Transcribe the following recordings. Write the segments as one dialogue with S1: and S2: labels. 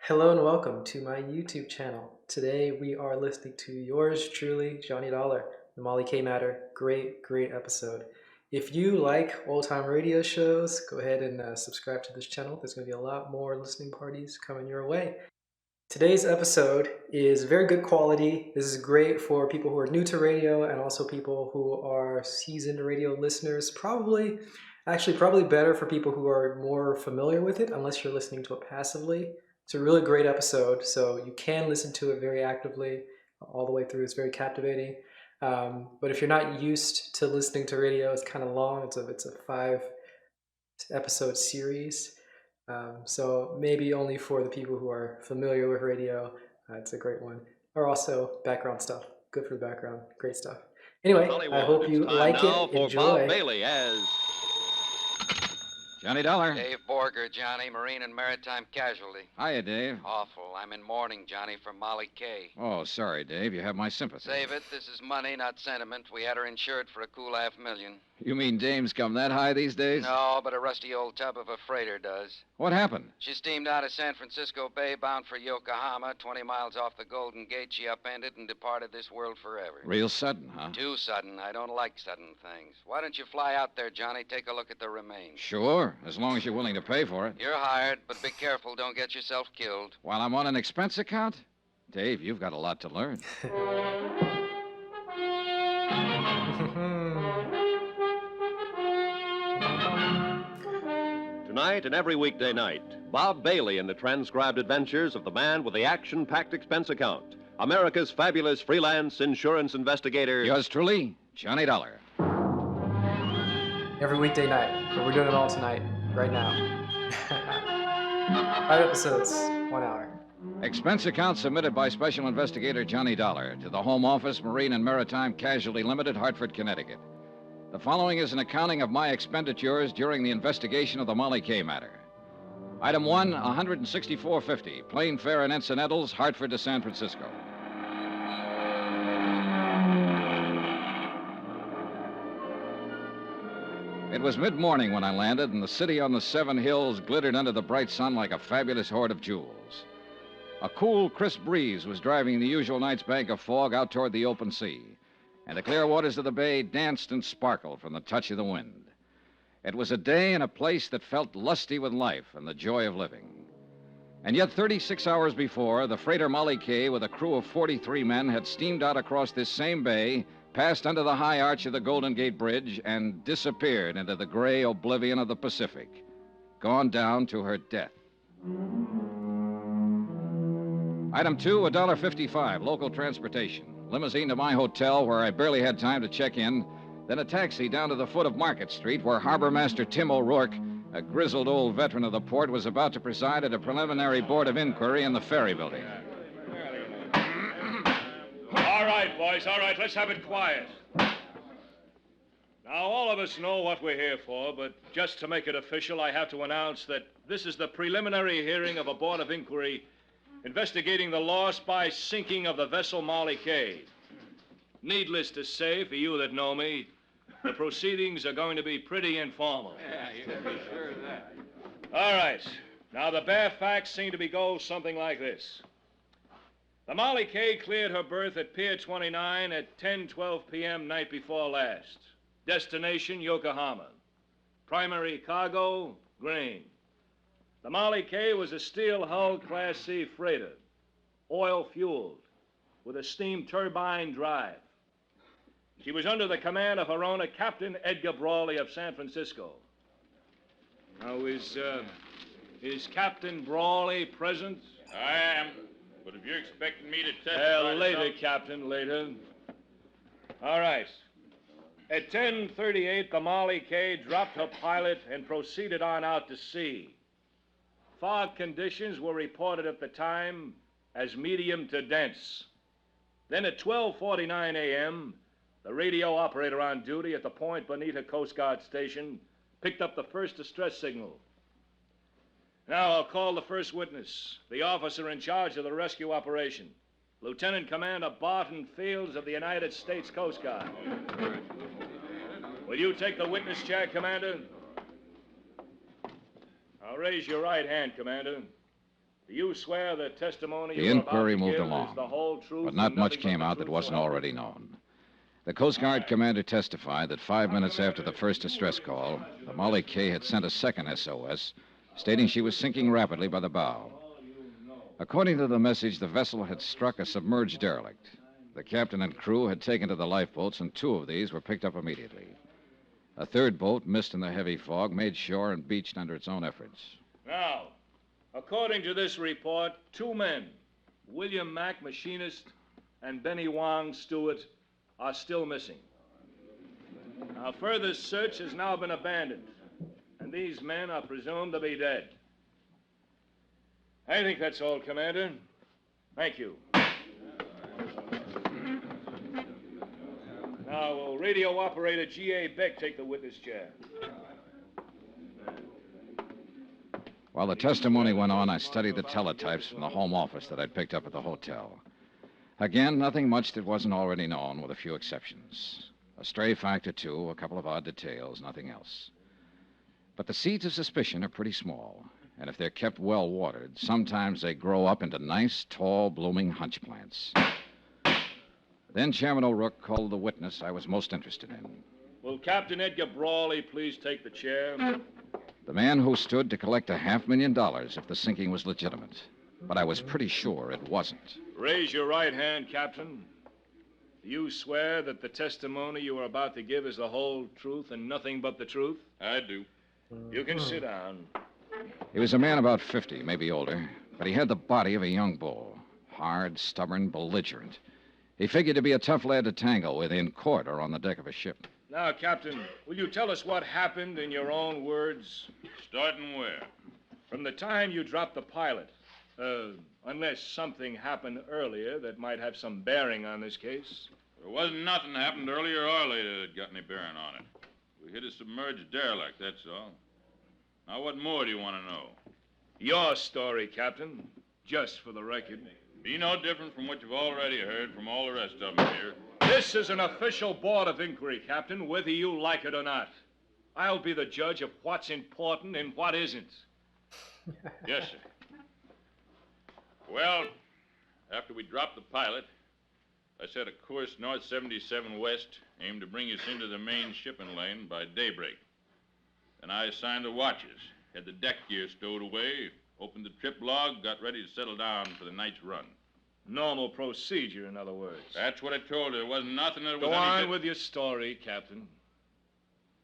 S1: Hello and welcome to my YouTube channel. Today we are listening to yours truly, Johnny Dollar, the Molly K Matter. Great episode. If you like old-time radio shows, go ahead and subscribe to this channel. There's going to be a lot more listening parties coming your way. Today's episode is very good quality. This is great for people who are new to radio and also people who are seasoned radio listeners. Probably better for people who are more familiar with it, unless you're listening to it passively. It's a really great episode, so you can listen to it very actively all the way through. It's very captivating. But if you're not used to listening to radio, it's kind of long. It's a 5 episode series. So maybe only for the people who are familiar with radio, it's a great one. Or also background stuff. Good for the background. Great stuff. Anyway, I
S2: Hollywood.
S1: hope
S2: It's
S1: you
S2: time
S1: like
S2: now
S1: it.
S2: for
S1: Enjoy.
S2: Bob Bailey as Johnny Dollar.
S3: Dave Borger, Johnny, Marine and Maritime Casualty.
S2: Hiya, Dave.
S3: Awful. I'm in mourning, Johnny, for Molly K.
S2: Oh, sorry, Dave. You have my sympathy.
S3: Save it. This is money, not sentiment. We had her insured for a cool $500,000.
S2: You mean dames come that high these days?
S3: No, but a rusty old tub of a freighter does.
S2: What happened?
S3: She steamed out of San Francisco Bay bound for Yokohama. 20 miles off the Golden Gate, she upended and departed this world forever.
S2: Real sudden, huh?
S3: Too sudden. I don't like sudden things. Why don't you fly out there, Johnny? Take a look at the remains.
S2: Sure, as long as you're willing to pay for it.
S3: You're hired, but be careful. Don't get yourself killed.
S2: While I'm on an expense account? Dave, you've got a lot to learn.
S4: Tonight and every weekday night, Bob Bailey in the transcribed adventures of the man with the action-packed expense account, America's fabulous freelance insurance investigator.
S2: Yours truly, Johnny Dollar.
S1: Every weekday night. But we're doing it all tonight, right now. 5 episodes, 1 hour.
S2: Expense account submitted by Special Investigator Johnny Dollar to the Home Office, Marine and Maritime Casualty Limited, Hartford, Connecticut. The following is an accounting of my expenditures during the investigation of the Molly K matter. Item 1, $164.50, plane fare and incidentals, Hartford to San Francisco. It was mid-morning when I landed, and the city on the 7 hills glittered under the bright sun like a fabulous hoard of jewels. A cool, crisp breeze was driving the usual night's bank of fog out toward the open sea, and the clear waters of the bay danced and sparkled from the touch of the wind. It was a day and a place that felt lusty with life and the joy of living. And yet 36 hours before, the freighter Molly K, with a crew of 43 men, had steamed out across this same bay, passed under the high arch of the Golden Gate Bridge, and disappeared into the gray oblivion of the Pacific, gone down to her death. Item 2, $1.55, local transportation. Limousine to my hotel, where I barely had time to check in, then a taxi down to the foot of Market Street, where Harbor Master Tim O'Rourke, a grizzled old veteran of the port, was about to preside at a preliminary board of inquiry in the ferry building.
S5: All right, boys, all right, let's have it quiet. Now, all of us know what we're here for, but just to make it official, I have to announce that this is the preliminary hearing of a board of inquiry investigating the loss by sinking of the vessel Molly K. Needless to say, for you that know me, the proceedings are going to be pretty informal.
S3: Yeah, you can be sure of that.
S5: All right. Now, the bare facts seem to go something like this. The Molly K cleared her berth at Pier 29 at 10:12 p.m. night before last. Destination, Yokohama. Primary cargo, grain. The Molly K was a steel-hulled Class C freighter, oil-fueled, with a steam turbine drive. She was under the command of her owner, Captain Edgar Brawley of San Francisco. Now, is Captain Brawley present?
S6: I am. But if you're expecting me to testify to
S5: Later,
S6: something...
S5: Captain, later. All right. At 10:38, the Molly K dropped her pilot and proceeded on out to sea. Fog conditions were reported at the time as medium to dense. Then at 12:49 a.m., the radio operator on duty at the Point Bonita Coast Guard station picked up the first distress signal. Now, I'll call the first witness, the officer in charge of the rescue operation, Lieutenant Commander Barton Fields of the United States Coast Guard. Will you take the witness chair, Commander? Now, raise your right hand, Commander. Do you swear the testimony
S2: The
S5: you're about
S2: inquiry
S5: to
S2: moved
S5: give
S2: along,
S5: is the whole truth
S2: but
S5: and
S2: not much
S5: nothing
S2: came
S5: but the
S2: out that
S5: truth,
S2: wasn't
S5: so help
S2: already known. The Coast Guard commander testified that 5 minutes after the first distress call, the Molly K had sent a second SOS, stating she was sinking rapidly by the bow. According to the message, the vessel had struck a submerged derelict. The captain and crew had taken to the lifeboats, and 2 of these were picked up immediately. A third boat, missed in the heavy fog, made shore and beached under its own efforts.
S5: Now, according to this report, 2 men, William Mack, machinist, and Benny Wong, steward, are still missing. Now, further search has now been abandoned, and these men are presumed to be dead. I think that's all, Commander. Thank you. Now, will radio operator G.A. Beck take the witness chair?
S2: While the testimony went on, I studied the teletypes from the home office that I'd picked up at the hotel. Again, nothing much that wasn't already known, with a few exceptions. A stray fact or 2, a couple of odd details, nothing else. But the seeds of suspicion are pretty small, and if they're kept well watered, sometimes they grow up into nice, tall, blooming hunch plants. Then Chairman O'Rourke called the witness I was most interested in.
S5: Will Captain Edgar Brawley please take the chair?
S2: The man who stood to collect $500,000 if the sinking was legitimate. But I was pretty sure it wasn't.
S5: Raise your right hand, Captain. Do you swear that the testimony you are about to give is the whole truth and nothing but the truth?
S6: I do.
S5: You can sit down.
S2: He was a man about 50, maybe older, but he had the body of a young bull. Hard, stubborn, belligerent. He figured to be a tough lad to tangle with in court or on the deck of a ship.
S5: Now, Captain, will you tell us what happened in your own words?
S6: Starting where?
S5: From the time you dropped the pilot. Unless something happened earlier that might have some bearing on this case.
S6: There wasn't nothing happened earlier or later that got any bearing on it. We hit a submerged derelict, that's all. Now, what more do you want to know?
S5: Your story, Captain. Just for the record.
S6: Be no different from what you've already heard from all the rest of them here.
S5: This is an official board of inquiry, Captain, whether you like it or not. I'll be the judge of what's important and what isn't.
S6: Yes, sir. Well, after we dropped the pilot, I set a course north 77 west, aimed to bring us into the main shipping lane by daybreak. Then I assigned the watches, had the deck gear stowed away, opened the trip log, got ready to settle down for the night's run.
S5: Normal procedure, in other words.
S6: That's what I told her. There wasn't nothing that was
S5: Go on
S6: anything...
S5: with your story, Captain.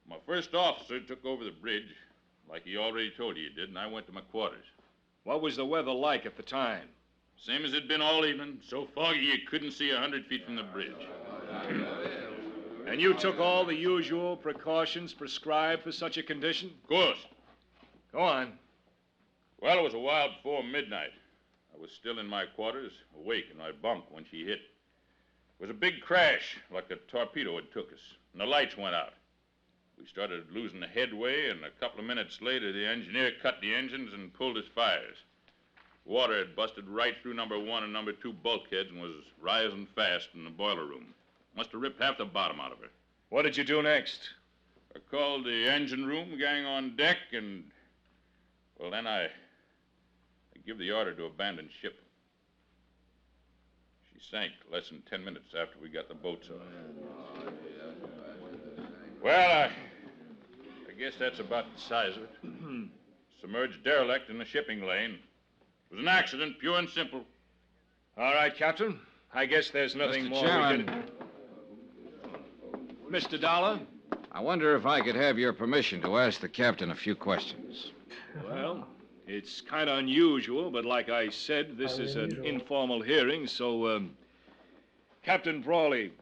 S6: My first officer took over the bridge, like he already told you he did, and I went to my quarters.
S5: What was the weather like at the time?
S6: Same as it'd been all evening, so foggy you couldn't see 100 feet from the bridge.
S5: And you took all the usual precautions prescribed for such a condition?
S6: Of course.
S5: Go on.
S6: Well, it was a while before midnight. I was still in my quarters, awake in my bunk when she hit. It was a big crash, like a torpedo had took us, and the lights went out. We started losing the headway, and a couple of minutes later, the engineer cut the engines and pulled his fires. Water had busted right through number 1 and number 2 bulkheads and was rising fast in the boiler room. Must have ripped half the bottom out of her.
S5: What did you do next?
S6: I called the engine room gang on deck, and, well, then I give the order to abandon ship. She sank less than 10 minutes after we got the boats off. Well, I guess that's about the size of it. Submerged derelict in the shipping lane. It was an accident, pure and simple.
S5: All right, Captain. I guess there's nothing
S2: Mr.
S5: more
S2: Chairman.
S5: we can... Mr. Dollar?
S2: I wonder if I could have your permission to ask the captain a few questions.
S5: Well, it's kind of unusual, but like I said, this is an informal hearing, so, Captain Brawley,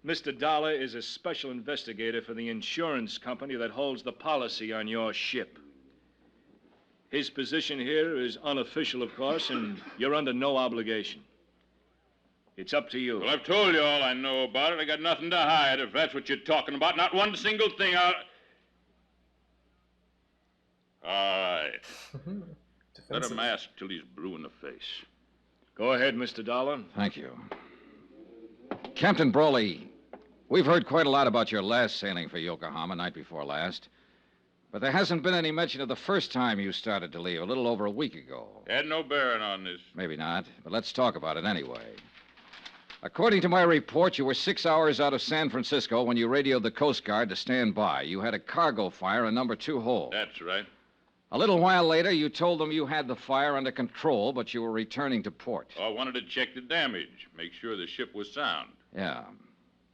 S5: Mr. Dollar is a special investigator for the insurance company that holds the policy on your ship. His position here is unofficial, of course, and you're under no obligation. It's up to you.
S6: Well, I've told you all I know about it. I got nothing to hide, if that's what you're talking about. Not one single thing. All right. Let him ask till he's blue in the face.
S5: Go ahead, Mr. Dollar.
S2: Thank you. Captain Brawley, we've heard quite a lot about your last sailing for Yokohama night before last. But there hasn't been any mention of the first time you started to leave, a little over a week ago.
S6: Had no bearing on this.
S2: Maybe not, but let's talk about it anyway. According to my report, you were 6 hours out of San Francisco when you radioed the Coast Guard to stand by. You had a cargo fire in number 2 hold.
S6: That's right.
S2: A little while later, you told them you had the fire under control, but you were returning to port.
S6: I wanted to check the damage, make sure the ship was sound.
S2: Yeah.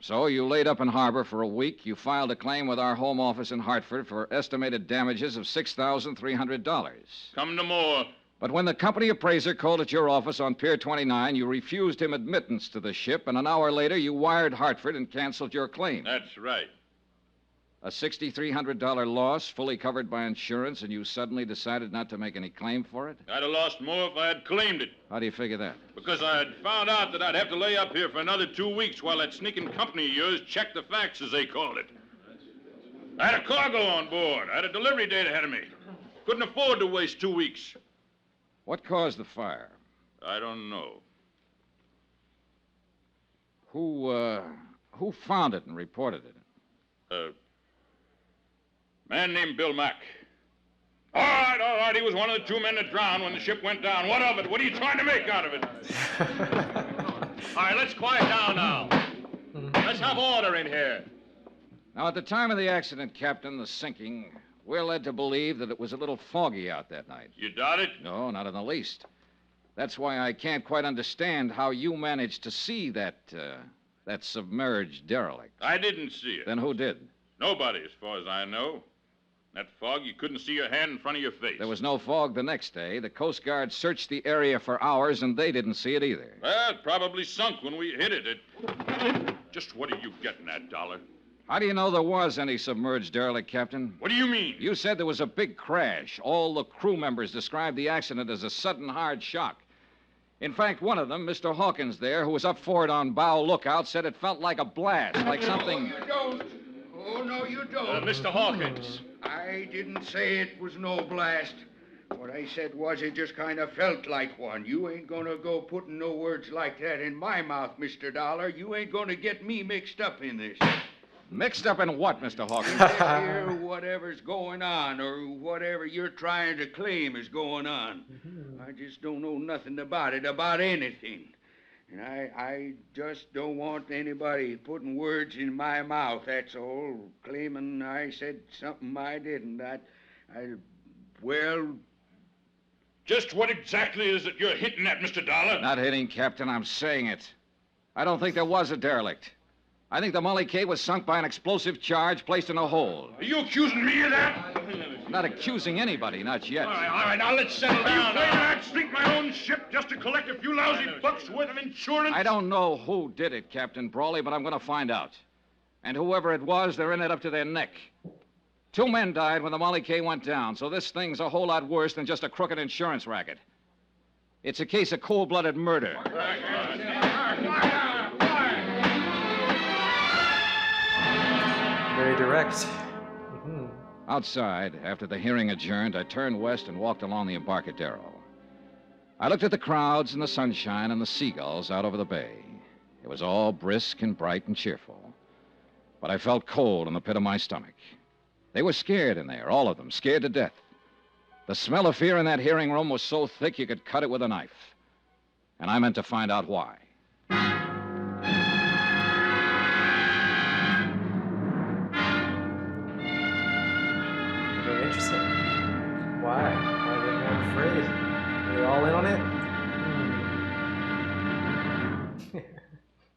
S2: So you laid up in harbor for a week. You filed a claim with our home office in Hartford for estimated damages of $6,300.
S6: Come no more.
S2: But when the company appraiser called at your office on Pier 29, you refused him admittance to the ship, and an hour later, you wired Hartford and canceled your claim.
S6: That's right.
S2: A $6,300 loss, fully covered by insurance, and you suddenly decided not to make any claim for it?
S6: I'd have lost more if I had claimed it.
S2: How do you figure that?
S6: Because I had found out that I'd have to lay up here for another 2 weeks while that sneaking company of yours checked the facts, as they called it. I had a cargo on board. I had a delivery date ahead of me. Couldn't afford to waste 2 weeks.
S2: What caused the fire?
S6: I don't know.
S2: Who found it and reported it?
S6: Man named Bill Mack. All right. He was one of the 2 men that drowned when the ship went down. What of it? What are you trying to make out of it? All right, let's quiet down now. Let's have order in here.
S2: Now, at the time of the accident, Captain, the sinking, we're led to believe that it was a little foggy out that night.
S6: You doubt it?
S2: No, not in the least. That's why I can't quite understand how you managed to see that submerged derelict.
S6: I didn't see it.
S2: Then who did?
S6: Nobody, as far as I know. That fog, you couldn't see your hand in front of your face.
S2: There was no fog the next day. The Coast Guard searched the area for hours, and they didn't see it either.
S6: Well, it probably sunk when we hit it. Just what are you getting at, Dollar?
S2: How do you know there was any submerged derelict, Captain?
S6: What do you mean?
S2: You said there was a big crash. All the crew members described the accident as a sudden hard shock. In fact, one of them, Mr. Hawkins there, who was up forward on bow lookout, said it felt like a blast, like something...
S7: No, you don't. Oh, no, you don't.
S5: Mr. Hawkins.
S7: I didn't say it was no blast. What I said was it just kind of felt like one. You ain't gonna go putting no words like that in my mouth, Mr. Dollar. You ain't gonna get me mixed up in this.
S2: Mixed up in what, Mr. Hawkins?
S7: Here, whatever's going on, or whatever you're trying to claim is going on. I just don't know nothing about it, about anything. And I just don't want anybody putting words in my mouth, that's all. Claiming I said something I didn't. Well...
S6: Just what exactly is it you're hitting at, Mr. Dollar?
S2: Not hitting, Captain. I'm saying it. I don't think there was a derelict. I think the Molly K was sunk by an explosive charge placed in a hold.
S6: Are you accusing me of that?
S2: I'm not accusing anybody, not yet.
S6: All right, now let's settle down. Are you claiming I'd sink my own ship just to collect a few lousy bucks worth of insurance?
S2: I don't know who did it, Captain Brawley, but I'm going to find out. And whoever it was, they're in it up to their neck. 2 men died when the Molly K went down, so this thing's a whole lot worse than just a crooked insurance racket. It's a case of cold-blooded murder.
S1: Very direct.
S2: Outside, after the hearing adjourned, I turned west and walked along the Embarcadero. I looked at the crowds and the sunshine and the seagulls out over the bay. It was all brisk and bright and cheerful. But I felt cold in the pit of my stomach. They were scared in there, all of them, scared to death. The smell of fear in that hearing room was so thick you could cut it with a knife. And I meant to find out why.
S1: Very interesting. Why? Why are they more afraid? Are they all in on it?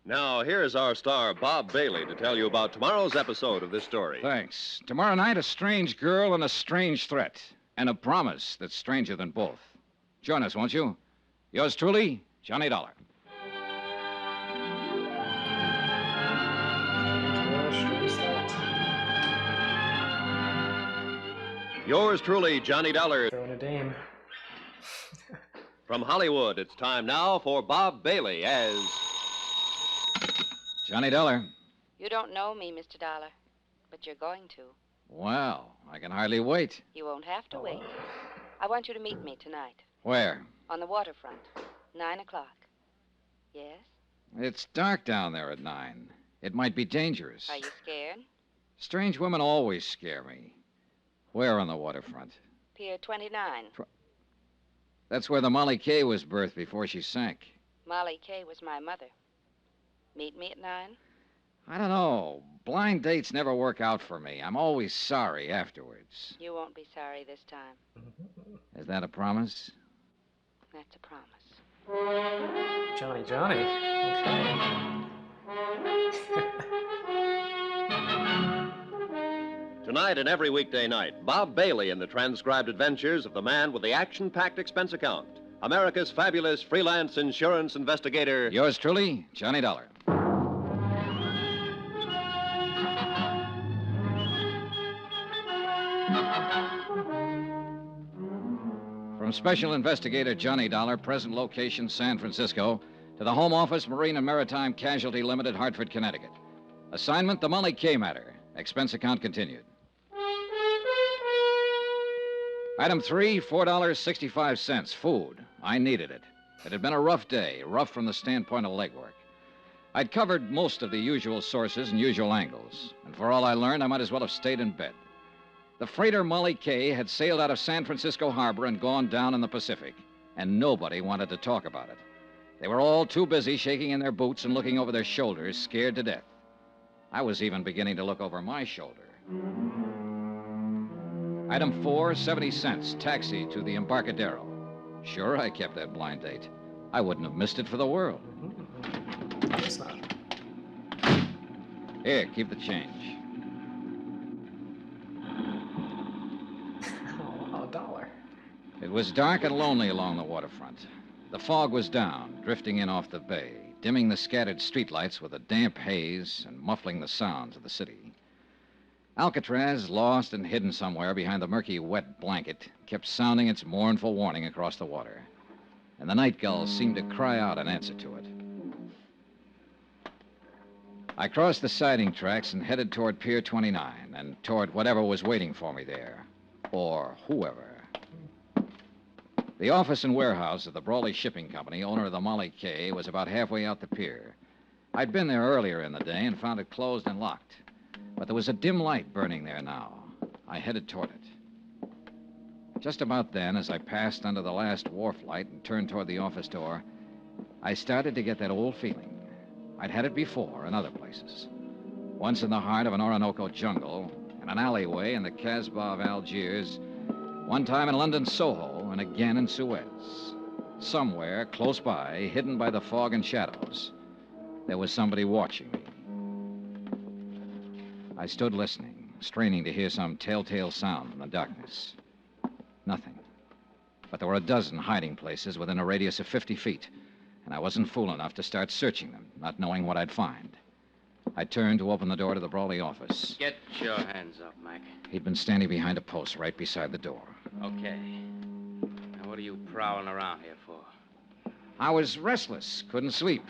S4: Now, here's our star, Bob Bailey, to tell you about tomorrow's episode of this story.
S2: Thanks. Tomorrow night, a strange girl and a strange threat. And a promise that's stranger than both. Join us, won't you? Yours truly, Johnny Dollar.
S4: Yours truly, Johnny Dollar.
S1: Throwing a dame.
S4: From Hollywood, it's time now for Bob Bailey as...
S2: Johnny Dollar.
S8: You don't know me, Mr. Dollar, but you're going to.
S2: Well, I can hardly wait.
S8: You won't have to wait. I want you to meet me tonight.
S2: Where?
S8: On the waterfront. 9 o'clock. Yes?
S2: It's dark down there at 9. It might be dangerous.
S8: Are you scared?
S2: Strange women always scare me. Where on the waterfront?
S8: Pier 29.
S2: That's where the Molly Kay was birthed before she sank.
S8: Molly Kay was my mother. Meet me at 9?
S2: I don't know. Blind dates never work out for me. I'm always sorry afterwards.
S8: You won't be sorry this time.
S2: Is that a promise?
S8: That's a promise.
S1: Johnny. Okay.
S4: Tonight and every weekday night, Bob Bailey in the transcribed adventures of the man with the action-packed expense account, America's fabulous freelance insurance investigator.
S2: Yours truly, Johnny Dollar. From Special Investigator Johnny Dollar, present location San Francisco, to the Home Office, Marine and Maritime Casualty Limited, Hartford, Connecticut. Assignment, the Molly Kay matter. Expense account continued. Item 3, $4.65. Food. I needed it. It had been a rough day, rough from the standpoint of legwork. I'd covered most of the usual sources and usual angles, and for all I learned, I might as well have stayed in bed. The freighter Molly Kay had sailed out of San Francisco Harbor and gone down in the Pacific, and nobody wanted to talk about it. They were all too busy shaking in their boots and looking over their shoulders, scared to death. I was even beginning to look over my shoulder. Item 4, 70 cents, taxi to the Embarcadero. Sure, I kept that blind date. I wouldn't have missed it for the world.
S1: It's not.
S2: Here, keep the change.
S1: Oh, $1.
S2: It was dark and lonely along the waterfront. The fog was down, drifting in off the bay, dimming the scattered streetlights with a damp haze and muffling the sounds of the city. Alcatraz, lost and hidden somewhere behind the murky, wet blanket, kept sounding its mournful warning across the water. And the night gulls seemed to cry out in answer to it. I crossed the siding tracks and headed toward Pier 29 and toward whatever was waiting for me there. Or whoever. The office and warehouse of the Brawley Shipping Company, owner of the Molly Kay, was about halfway out the pier. I'd been there earlier in the day and found it closed and locked. But there was a dim light burning there now. I headed toward it. Just about then, as I passed under the last wharf light and turned toward the office door, I started to get that old feeling. I'd had it before in other places. Once in the heart of an Orinoco jungle, in an alleyway in the Casbah of Algiers, one time in London Soho, and again in Suez. Somewhere, close by, hidden by the fog and shadows, there was somebody watching me. I stood listening, straining to hear some telltale sound in the darkness. Nothing. But there were a dozen hiding places within a radius of 50 feet, and I wasn't fool enough to start searching them, not knowing what I'd find. I turned to open the door to the Brawley office.
S3: Get your hands up, Mac.
S2: He'd been standing behind a post right beside the door.
S3: Okay. Now, what are you prowling around here for?
S2: I was restless, couldn't sleep,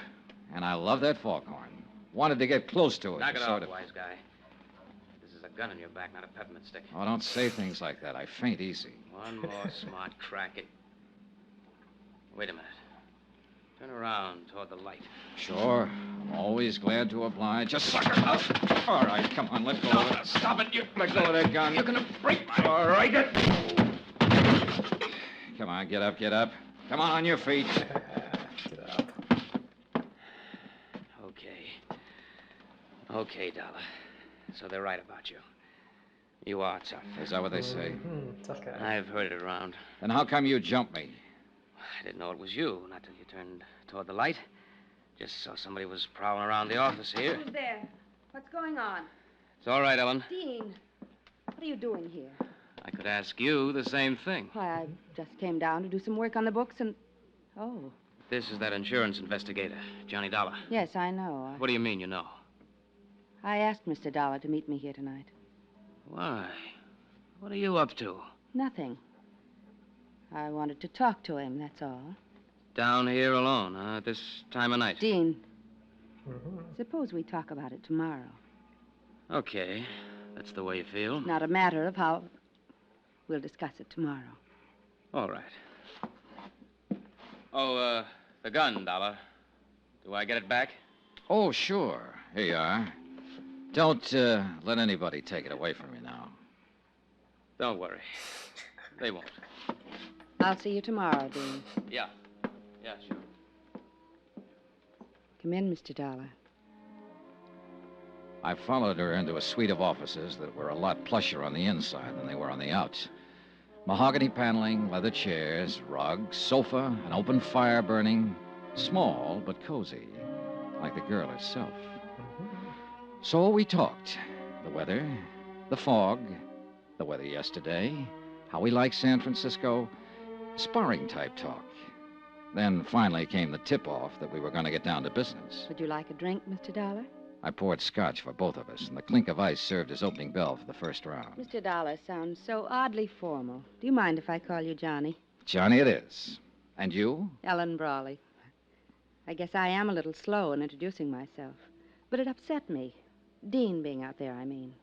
S2: and I loved that foghorn. Wanted to get close to it.
S3: Knock it
S2: sort
S3: off, wise guy. This is a gun in your back, not a peppermint stick.
S2: Oh, don't say things like that. I faint easy.
S3: One more smart crack it. Wait a minute. Turn around toward the light.
S2: Sure. I'm always glad to oblige. Just sucker up. All right, come on, let go of it.
S3: Stop it, you...
S2: Let go of that gun.
S3: You're gonna break my...
S2: All right. Come on, get up, get up. Come on your feet.
S1: Get up.
S3: Okay, Dollar. So they're right about you. You are tough.
S2: Is that what they say?
S1: Tough guy.
S3: I've heard it around.
S2: Then how come you jumped me?
S3: I didn't know it was you, not till you turned toward the light. Just saw somebody was prowling around the office here.
S8: Who's there? What's going on?
S3: It's all right, Ellen.
S8: Dean, what are you doing here?
S3: I could ask you the same thing.
S8: Why, I just came down to do some work on the books and... Oh.
S3: This is that insurance investigator, Johnny Dollar.
S8: Yes, I know.
S3: What do you mean you know?
S8: I asked Mr. Dollar to meet me here tonight.
S3: Why? What are you up to?
S8: Nothing. I wanted to talk to him, that's all.
S3: Down here alone, at this time of night?
S8: Dean, suppose we talk about it tomorrow.
S3: Okay. That's the way you feel.
S8: Not a matter of how... We'll discuss it tomorrow.
S3: All right. Oh, the gun, Dollar. Do I get it back?
S2: Oh, sure. Here you are. Don't let anybody take it away from you now.
S9: Don't worry. They won't.
S8: I'll see you tomorrow, Dean.
S9: Yeah. Yeah, sure.
S8: Come in, Mr. Dollar.
S2: I followed her into a suite of offices that were a lot plusher on the inside than they were on the outs. Mahogany paneling, leather chairs, rugs, sofa, an open fire burning. Small, but cozy, like the girl herself. So we talked. The weather, the fog, the weather yesterday, how we like San Francisco, sparring-type talk. Then finally came the tip-off that we were going to get down to business.
S8: Would you like a drink, Mr. Dollar?
S2: I poured scotch for both of us, and the clink of ice served as opening bell for the first round.
S8: Mr. Dollar sounds so oddly formal. Do you mind if I call you Johnny?
S2: Johnny it is. And you?
S8: Ellen Brawley. I guess I am a little slow in introducing myself. But it upset me. Dean being out there, I mean.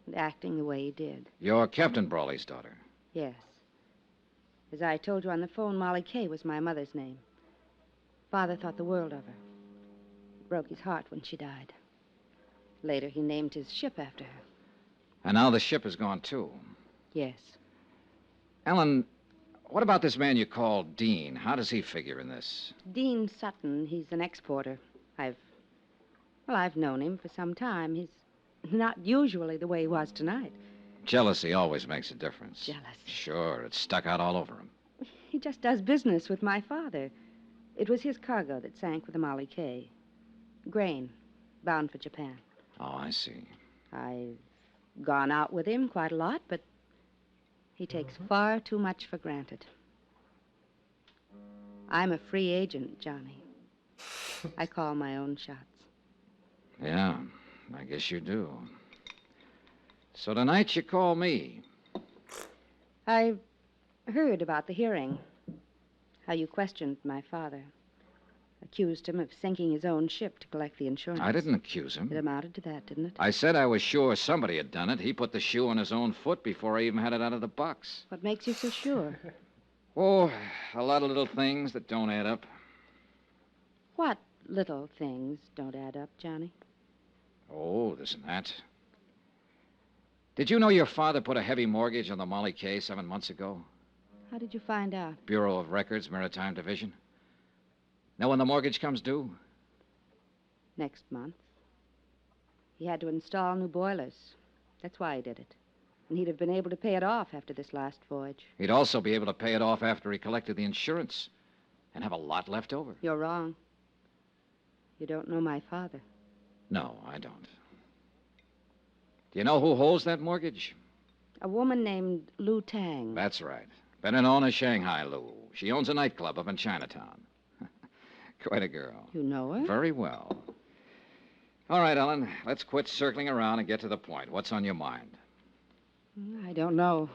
S8: And acting the way he did.
S2: You're Captain Brawley's daughter.
S8: Yes. As I told you on the phone, Molly Kay was my mother's name. Father thought the world of her. It broke his heart when she died. Later, he named his ship after her.
S2: And now the ship is gone, too.
S8: Yes.
S2: Ellen, what about this man you call Dean? How does he figure in this?
S8: Dean Sutton, he's an exporter. I've known him for some time. He's not usually the way he was tonight.
S2: Jealousy always makes a difference.
S8: Jealousy.
S2: Sure, it's stuck out all over him.
S8: He just does business with my father. It was his cargo that sank with the Molly Kay. Grain, bound for Japan.
S2: Oh, I see.
S8: I've gone out with him quite a lot, but he takes far too much for granted. I'm a free agent, Johnny. I call my own shots.
S2: Yeah, I guess you do. So tonight you call me.
S8: I heard about the hearing. How you questioned my father. Accused him of sinking his own ship to collect the insurance.
S2: I didn't accuse him.
S8: It amounted to that, didn't it?
S2: I said I was sure somebody had done it. He put the shoe on his own foot before I even had it out of the box.
S8: What makes you so sure?
S2: Oh, a lot of little things that don't add up.
S8: What little things don't add up, Johnny?
S2: Oh, this and that. Did you know your father put a heavy mortgage on the Molly Kay 7 months ago?
S8: How did you find out?
S2: Bureau of Records, Maritime Division. Know when the mortgage comes due?
S8: Next month. He had to install new boilers. That's why he did it. And he'd have been able to pay it off after this last voyage.
S2: He'd also be able to pay it off after he collected the insurance and have a lot left over.
S8: You're wrong. You don't know my father.
S2: No, I don't. Do you know who holds that mortgage?
S8: A woman named Lu Tang.
S2: That's right. Better known as Shanghai Lou. She owns a nightclub up in Chinatown. Quite a girl.
S8: You know her?
S2: Very well. All right, Ellen, let's quit circling around and get to the point. What's on your mind?
S8: I don't know.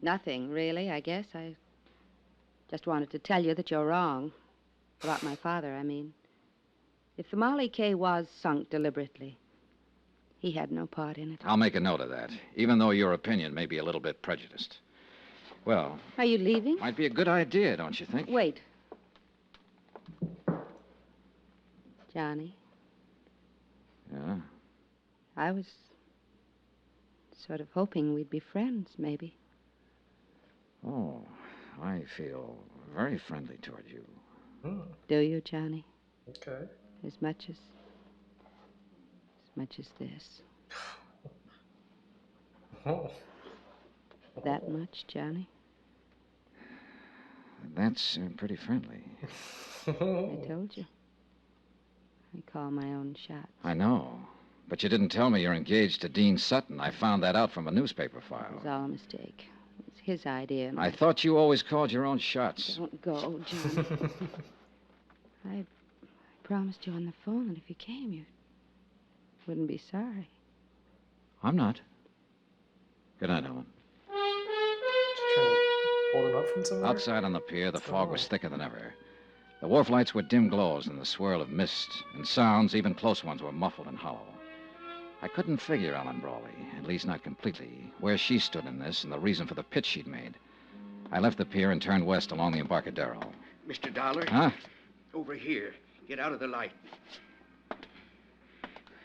S8: Nothing, really, I guess. I just wanted to tell you that you're wrong. About my father, I mean. If the Molly Kay was sunk deliberately, he had no part in it.
S2: I'll make a note of that, even though your opinion may be a little bit prejudiced. Well...
S8: Are you leaving?
S2: Might be a good idea, don't you think?
S8: Wait. Johnny.
S2: Yeah?
S8: I was sort of hoping we'd be friends, maybe.
S2: Oh, I feel very friendly toward you.
S8: Do you, Johnny?
S1: Okay.
S8: As much as this.
S1: Oh.
S8: That much, Johnny?
S2: That's pretty friendly.
S8: I told you. I call my own shots.
S2: I know. But you didn't tell me you're engaged to Dean Sutton. I found that out from a newspaper
S8: It
S2: file.
S8: was all a mistake. It was his idea. And
S2: I thought you always called your own shots.
S8: Don't go, Johnny. I promised you on the phone that if you came, you wouldn't be sorry.
S2: I'm not. Good night, Ellen.
S1: Just trying to hold him up from somewhere?
S2: Outside on the pier, the fog was thicker than ever. The wharf lights were dim glows in the swirl of mist, and sounds, even close ones, were muffled and hollow. I couldn't figure Ellen Brawley, at least not completely, where she stood in this and the reason for the pitch she'd made. I left the pier and turned west along the Embarcadero.
S7: Mr. Dollar?
S2: Huh?
S7: Over here. Get out of the light.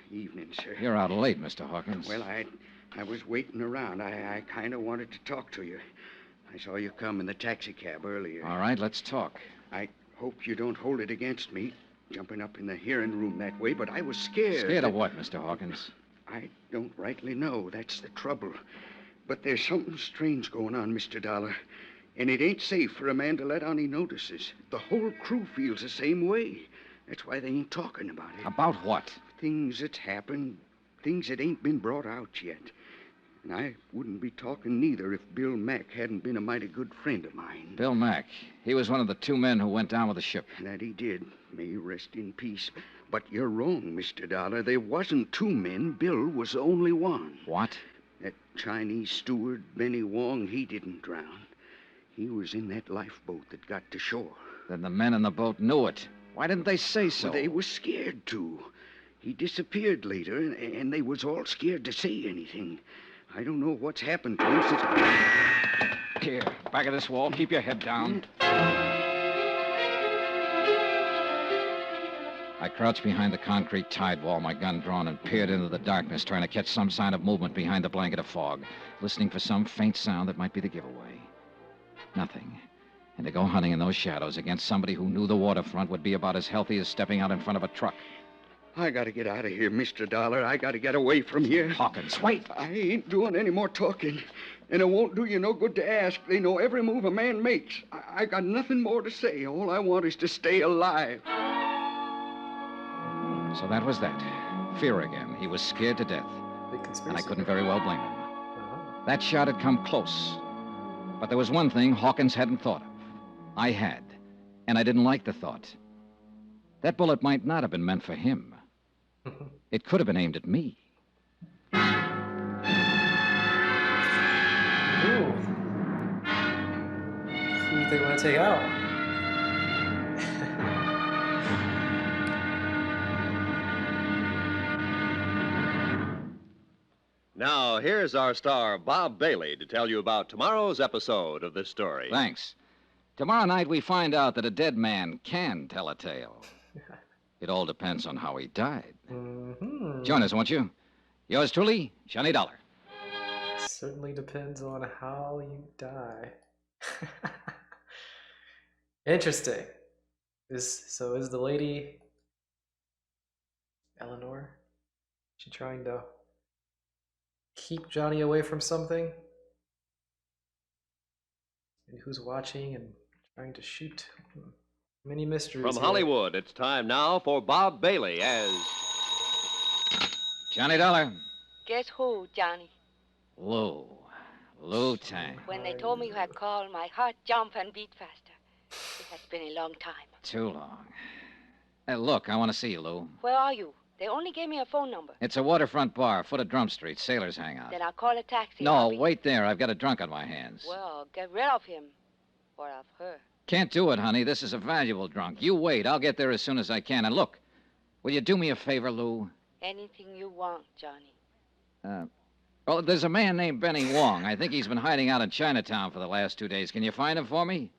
S7: Evening, sir.
S2: You're out late, Mr. Hawkins.
S7: Well, I was waiting around. I kind of wanted to talk to you. I saw you come in the taxicab earlier.
S2: All right, let's talk.
S7: I hope you don't hold it against me, jumping up in the hearing room that way, but I was scared.
S2: Scared of what, Mr. Hawkins?
S7: I don't rightly know. That's the trouble. But there's something strange going on, Mr. Dollar. And it ain't safe for a man to let on he notices. The whole crew feels the same way. That's why they ain't talking about it.
S2: About what?
S7: Things that's happened, things that ain't been brought out yet. And I wouldn't be talking neither if Bill Mack hadn't been a mighty good friend of mine.
S2: Bill Mack. He was one of the 2 men who went down with the ship.
S7: That he did. May he rest in peace. But you're wrong, Mr. Dollar. There wasn't 2 men. Bill was the only one.
S2: What?
S7: That Chinese steward, Benny Wong, he didn't drown. He was in that lifeboat that got to shore.
S2: Then the men in the boat knew it. Why didn't they say so?
S7: Well, they was scared to. He disappeared later, and they was all scared to say anything. I don't know what's happened to him since...
S2: Here, back of this wall. Keep your head down. I crouched behind the concrete tide wall, my gun drawn, and peered into the darkness, trying to catch some sign of movement behind the blanket of fog, listening for some faint sound that might be the giveaway. Nothing. And to go hunting in those shadows against somebody who knew the waterfront would be about as healthy as stepping out in front of a truck.
S7: I gotta get out of here, Mr. Dollar. I gotta get away from here.
S2: Hawkins, wait!
S7: I ain't doing any more talking. And it won't do you no good to ask. They know every move a man makes. I got nothing more to say. All I want is to stay alive.
S2: So that was that. Fear again. He was scared to death.
S1: Big conspiracy.
S2: And I couldn't very well blame him. That shot had come close. But there was one thing Hawkins hadn't thought of. I had. And I didn't like the thought. That bullet might not have been meant for him. It could have been aimed at me.
S1: Ooh. Who do they want to take out?
S4: Now, here's our star, Bob Bailey, to tell you about tomorrow's episode of this story.
S2: Thanks. Tomorrow night we find out that a dead man can tell a tale. It all depends on how he died.
S1: Mm-hmm.
S2: Join us, won't you? Yours truly, Johnny Dollar.
S1: Certainly depends on how you die. Interesting. Is the lady Eleanor? She trying to keep Johnny away from something? And who's watching and trying to shoot? Many mysteries.
S4: From
S1: here.
S4: Hollywood, it's time now for Bob Bailey as...
S2: Johnny Dollar.
S8: Guess who, Johnny?
S2: Lou. Lou Tang.
S8: When they told me you had called, my heart jumped and beat faster. It has been a long time.
S2: Too long. Hey, look, I want to see you, Lou.
S8: Where are you? They only gave me a phone number.
S2: It's a waterfront bar, foot of Drum Street, Sailors Hangout.
S8: Then I'll call a taxi.
S2: No, wait there. I've got a drunk on my hands.
S8: Well, get rid of him. Or of her.
S2: Can't do it, honey. This is a valuable drunk. You wait. I'll get there as soon as I can. And look, will you do me a favor, Lou?
S8: Anything you want, Johnny.
S2: Well, there's a man named Benny Wong. I think he's been hiding out in Chinatown for the last 2 days. Can you find him for me?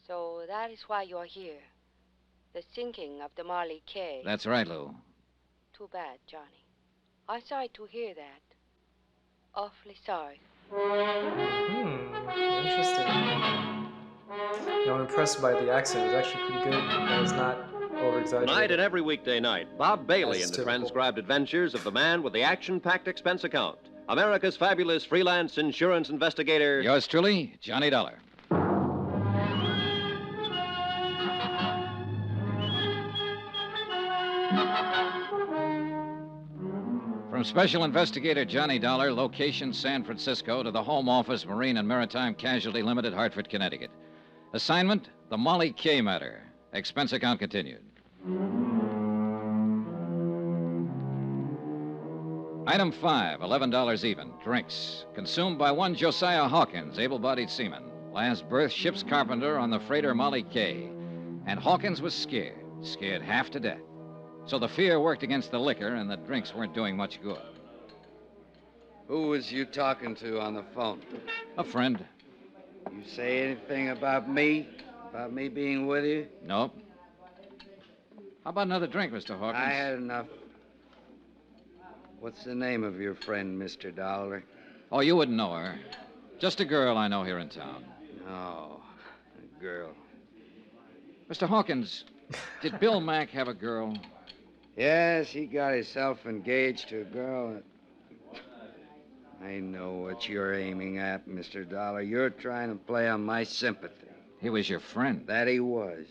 S8: So that is why you're here. The sinking of the Marley K.
S2: That's right, Lou.
S8: Too bad, Johnny. I'm sorry to hear that. Awfully sorry.
S1: Interesting. I'm impressed by the accent. It was actually pretty good. It was not over-exaggerated.
S4: Tonight and every weekday night, Bob Bailey
S1: That's
S4: in the
S1: typical.
S4: transcribed adventures of the man with the action-packed expense account. America's fabulous freelance insurance investigator...
S2: Yours truly, Johnny Dollar. From Special Investigator Johnny Dollar, location San Francisco, to the Home Office, Marine and Maritime Casualty Limited, Hartford, Connecticut. Assignment, the Molly K matter. Expense account continued. Item 5, $11 even. Drinks. Consumed by one Josiah Hawkins, able-bodied seaman. Last berth, ship's carpenter on the freighter Molly K. And Hawkins was scared half to death. So the fear worked against the liquor, and the drinks weren't doing much good.
S10: Who was you talking to on the phone?
S2: A friend.
S10: You say anything about me? About me being with you?
S2: Nope. How about another drink, Mr. Hawkins?
S10: I had enough. What's the name of your friend, Mr. Dollar?
S2: Oh, you wouldn't know her. Just a girl I know here in town.
S10: Oh, a girl.
S2: Mr. Hawkins, did Bill Mack have a girl?
S10: Yes, he got himself engaged to a girl. I know what you're aiming at, Mr. Dollar. You're trying to play on my sympathy.
S2: He was your friend.
S10: That he was.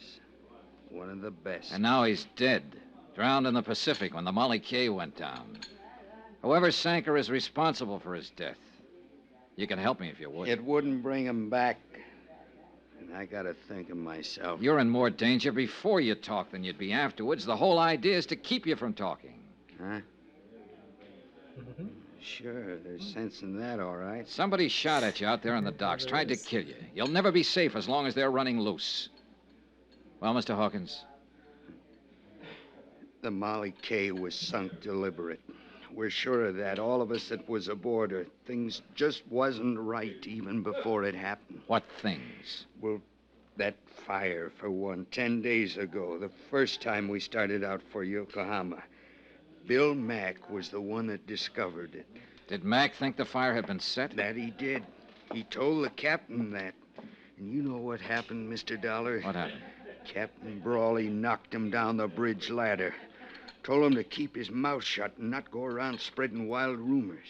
S10: One of the best.
S2: And now he's dead. Drowned in the Pacific when the Molly K went down. Whoever sank her is responsible for his death. You can help me if you would.
S10: It wouldn't bring him back. And I gotta think of myself.
S2: You're in more danger before you talk than you'd be afterwards. The whole idea is to keep you from talking.
S10: Huh? Sure, there's sense in that, all right.
S2: Somebody shot at you out there on the docks, tried to kill you. You'll never be safe as long as they're running loose. Well, Mr. Hawkins?
S10: The Molly K was sunk deliberate. We're sure of that, all of us that was aboard her. Things just wasn't right even before it happened.
S2: What things?
S10: Well, that fire, for one, 10 days ago, the first time we started out for Yokohama. Bill Mack was the one that discovered it.
S2: Did Mack think the fire had been set?
S10: That he did. He told the captain that. And you know what happened, Mr. Dollar?
S2: What happened?
S10: Captain Brawley knocked him down the bridge ladder. Told him to keep his mouth shut and not go around spreading wild rumors.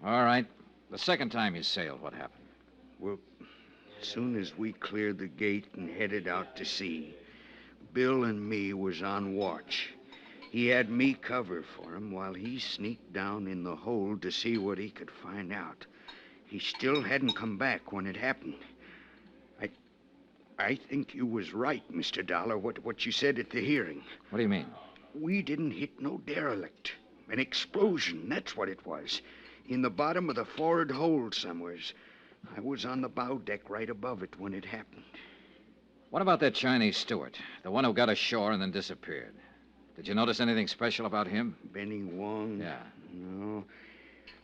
S2: All right. The second time you sailed, what happened?
S10: Well, as soon as we cleared the gate and headed out to sea, Bill and me was on watch. He had me cover for him while he sneaked down in the hold to see what he could find out. He still hadn't come back when it happened. I think you was right, Mr. Dollar, what you said at the hearing.
S2: What do you mean?
S10: We didn't hit no derelict. An explosion, that's what it was. In the bottom of the forward hold somewheres. I was on the bow deck right above it when it happened.
S2: What about that Chinese steward? The one who got ashore and then disappeared. Did you notice anything special about him?
S10: Benny Wong?
S2: Yeah.
S10: No.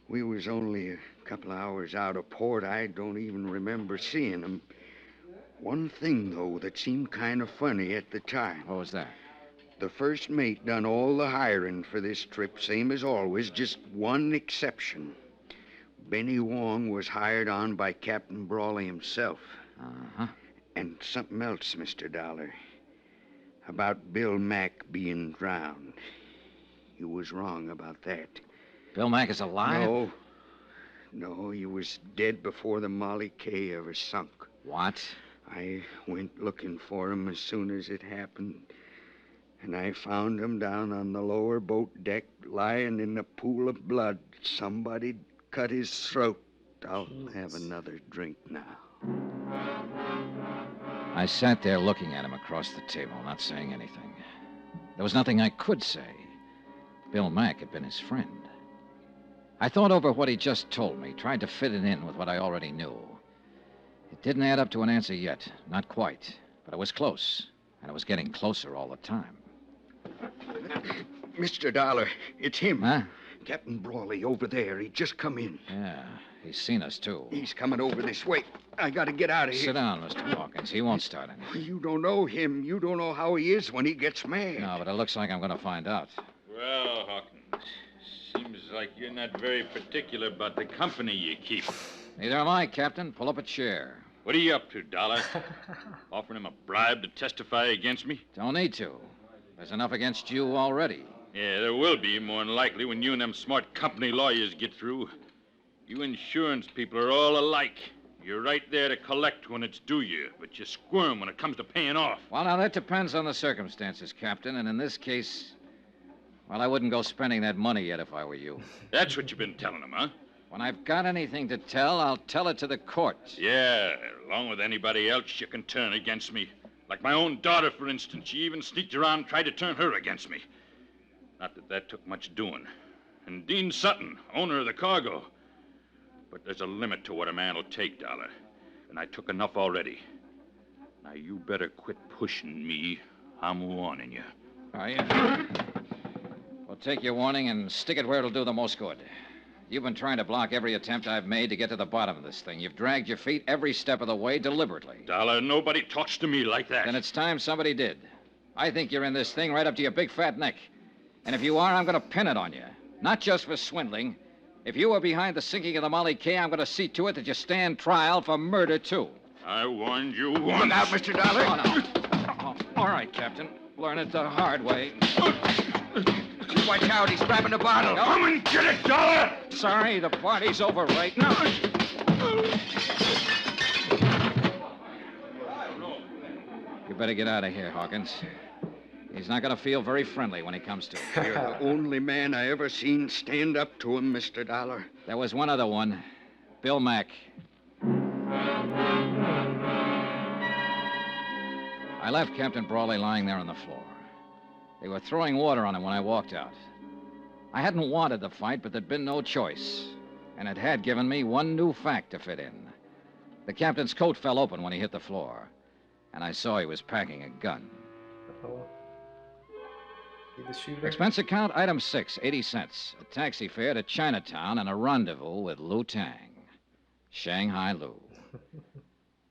S10: We was only a couple of hours out of port. I don't even remember seeing him. One thing, though, that seemed kind of funny at the time.
S2: What was that?
S10: The first mate done all the hiring for this trip, same as always, just one exception. Benny Wong was hired on by Captain Brawley himself.
S2: Uh-huh.
S10: And something else, Mr. Dollar. About Bill Mack being drowned. You was wrong about that.
S2: Bill Mack is alive?
S10: No, he was dead before the Molly K ever sunk.
S2: What?
S10: I went looking for him as soon as it happened. And I found him down on the lower boat deck, lying in a pool of blood. Somebody'd cut his throat. I'll have another drink now.
S2: I sat there looking at him across the table, not saying anything. There was nothing I could say. Bill Mack had been his friend. I thought over what he just told me, tried to fit it in with what I already knew. It didn't add up to an answer yet, not quite, but it was close, and it was getting closer all the time.
S10: Mr. Dollar, it's him.
S2: Huh?
S10: Captain Brawley over there. He just come in.
S2: Yeah, he's seen us, too.
S10: He's coming over this way. I gotta get out of here.
S2: Sit down, Mr. Hawkins. He won't start anything.
S10: You don't know him. You don't know how he is when he gets mad.
S2: No, but it looks like I'm going to find out.
S6: Well, Hawkins, seems like you're not very particular about the company you keep.
S2: Neither am I, Captain. Pull up a chair.
S6: What are you up to, Dollar? Offering him a bribe to testify against me?
S2: Don't need to. There's enough against you already.
S6: Yeah, there will be, more than likely, when you and them smart company lawyers get through. You insurance people are all alike. You're right there to collect when it's due you, but you squirm when it comes to paying off.
S2: Well, now, that depends on the circumstances, Captain, and in this case, well, I wouldn't go spending that money yet if I were you.
S6: That's what you've been telling them, huh?
S2: When I've got anything to tell, I'll tell it to the court.
S6: Yeah, along with anybody else you can turn against me. Like my own daughter, for instance. She even sneaked around and tried to turn her against me. Not that that took much doing. And Dean Sutton, owner of the cargo. But there's a limit to what a man will take, Dollar. And I took enough already. Now, you better quit pushing me. I'm warning you.
S2: Are you? Well, take your warning and stick it where it'll do the most good. You've been trying to block every attempt I've made to get to the bottom of this thing. You've dragged your feet every step of the way deliberately.
S6: Dollar, nobody talks to me like that.
S2: Then it's time somebody did. I think you're in this thing right up to your big fat neck. And if you are, I'm going to pin it on you. Not just for swindling. If you were behind the sinking of the Molly K, I'm going to see to it that you stand trial for murder, too.
S6: I warned you once.
S10: Look out, Mr. Dollar.
S2: Oh, no. Oh, all right, Captain. Learn it the hard way.
S10: Watch out, he's grabbing the bottle.
S6: Come and get it, Dollar!
S2: Sorry, the party's over right now. You better get out of here, Hawkins. He's not going to feel very friendly when he comes to.
S10: You're the only man I ever seen stand up to him, Mr. Dollar.
S2: There was one other one. Bill Mack. I left Captain Brawley lying there on the floor. They were throwing water on him when I walked out. I hadn't wanted the fight, but there'd been no choice. And it had given me one new fact to fit in. The captain's coat fell open when he hit the floor. And I saw he was packing a gun.
S1: Uh-oh. See the shooter?
S2: Expense account, item 6, 80 cents. A taxi fare to Chinatown and a rendezvous with Lou Tang. Shanghai Lou.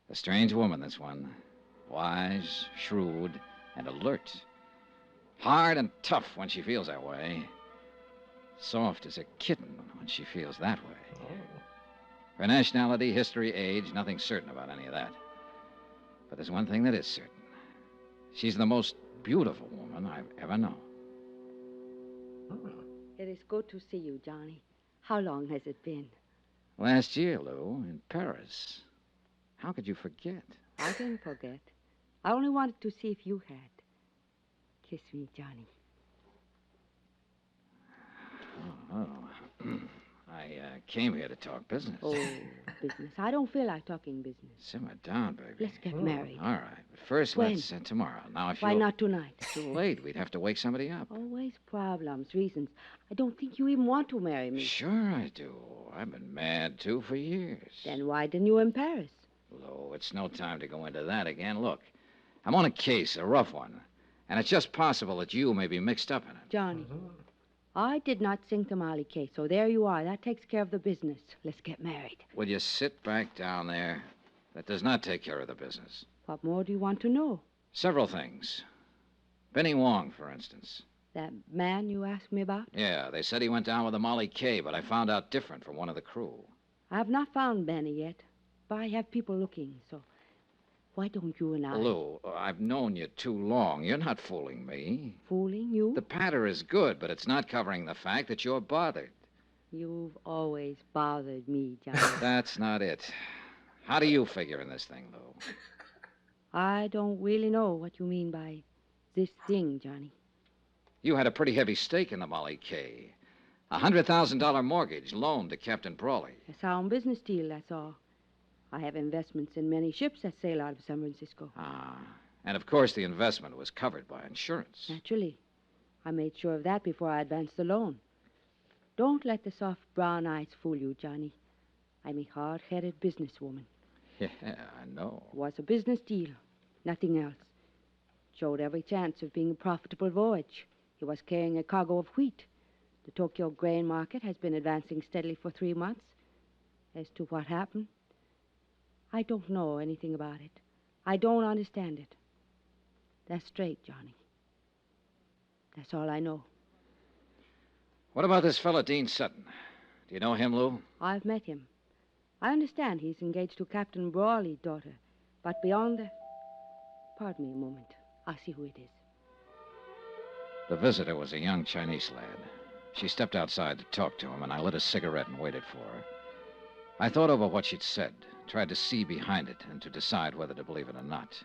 S2: A strange woman, this one. Wise, shrewd, and alert. Hard and tough when she feels that way. Soft as a kitten when she feels that way.
S1: Oh.
S2: Her nationality, history, age, nothing certain about any of that. But there's one thing that is certain. She's the most beautiful woman I've ever known.
S8: It is good to see you, Johnny. How long has it been?
S2: Last year, Lou, in Paris. How could you forget?
S8: I didn't forget. I only wanted to see if you had. Kiss me, Johnny.
S2: Oh. I came here to talk business.
S8: Oh, business. I don't feel like talking business.
S2: Simmer down, baby.
S8: Let's get married.
S2: All right. But first,
S8: When?
S2: let's tomorrow. Now, if
S8: Why
S2: you'll-
S8: not tonight?
S2: Too late. We'd have to wake somebody up.
S8: Always problems, reasons. I don't think you even want to marry me.
S2: Sure I do. I've been mad, too, for years.
S8: Then why didn't you in Paris?
S2: Lou, it's no time to go into that again. Look, I'm on a case, a rough one. And it's just possible that you may be mixed up in it.
S8: Johnny, I did not sink the Molly case, so there you are. That takes care of the business. Let's get married.
S2: Will you sit back down there? That does not take care of the business.
S8: What more do you want to know?
S2: Several things. Benny Wong, for instance.
S8: That man you asked me about?
S2: Yeah, they said he went down with a Molly K, but I found out different from one of the crew.
S8: I have not found Benny yet, but I have people looking, so why don't you and I...
S2: Lou, I've known you too long. You're not fooling me.
S8: Fooling you?
S2: The patter is good, but it's not covering the fact that you're bothered.
S8: You've always bothered me, Johnny.
S2: That's not it. How do you figure in this thing, Lou?
S8: I don't really know what you mean by this thing, Johnny.
S2: You had a pretty heavy stake in the Molly K. A $100,000 mortgage loaned to Captain Brawley.
S8: A sound business deal, that's all. I have investments in many ships that sail out of San Francisco.
S2: Ah, and of course the investment was covered by insurance.
S8: Naturally. I made sure of that before I advanced the loan. Don't let the soft brown eyes fool you, Johnny. I'm a hard-headed businesswoman.
S2: Yeah, I know.
S8: It was a business deal, nothing else. Showed every chance of being a profitable voyage. He was carrying a cargo of wheat. The Tokyo grain market has been advancing steadily for 3 months. As to what happened, I don't know anything about it. I don't understand it. That's straight, Johnny. That's all I know.
S2: What about this fella, Dean Sutton? Do you know him, Lou?
S8: I've met him. I understand he's engaged to Captain Brawley's daughter. But beyond that... Pardon me a moment. I'll see who it is.
S2: The visitor was a young Chinese lad. She stepped outside to talk to him, and I lit a cigarette and waited for her. I thought over what she'd said, tried to see behind it, and to decide whether to believe it or not.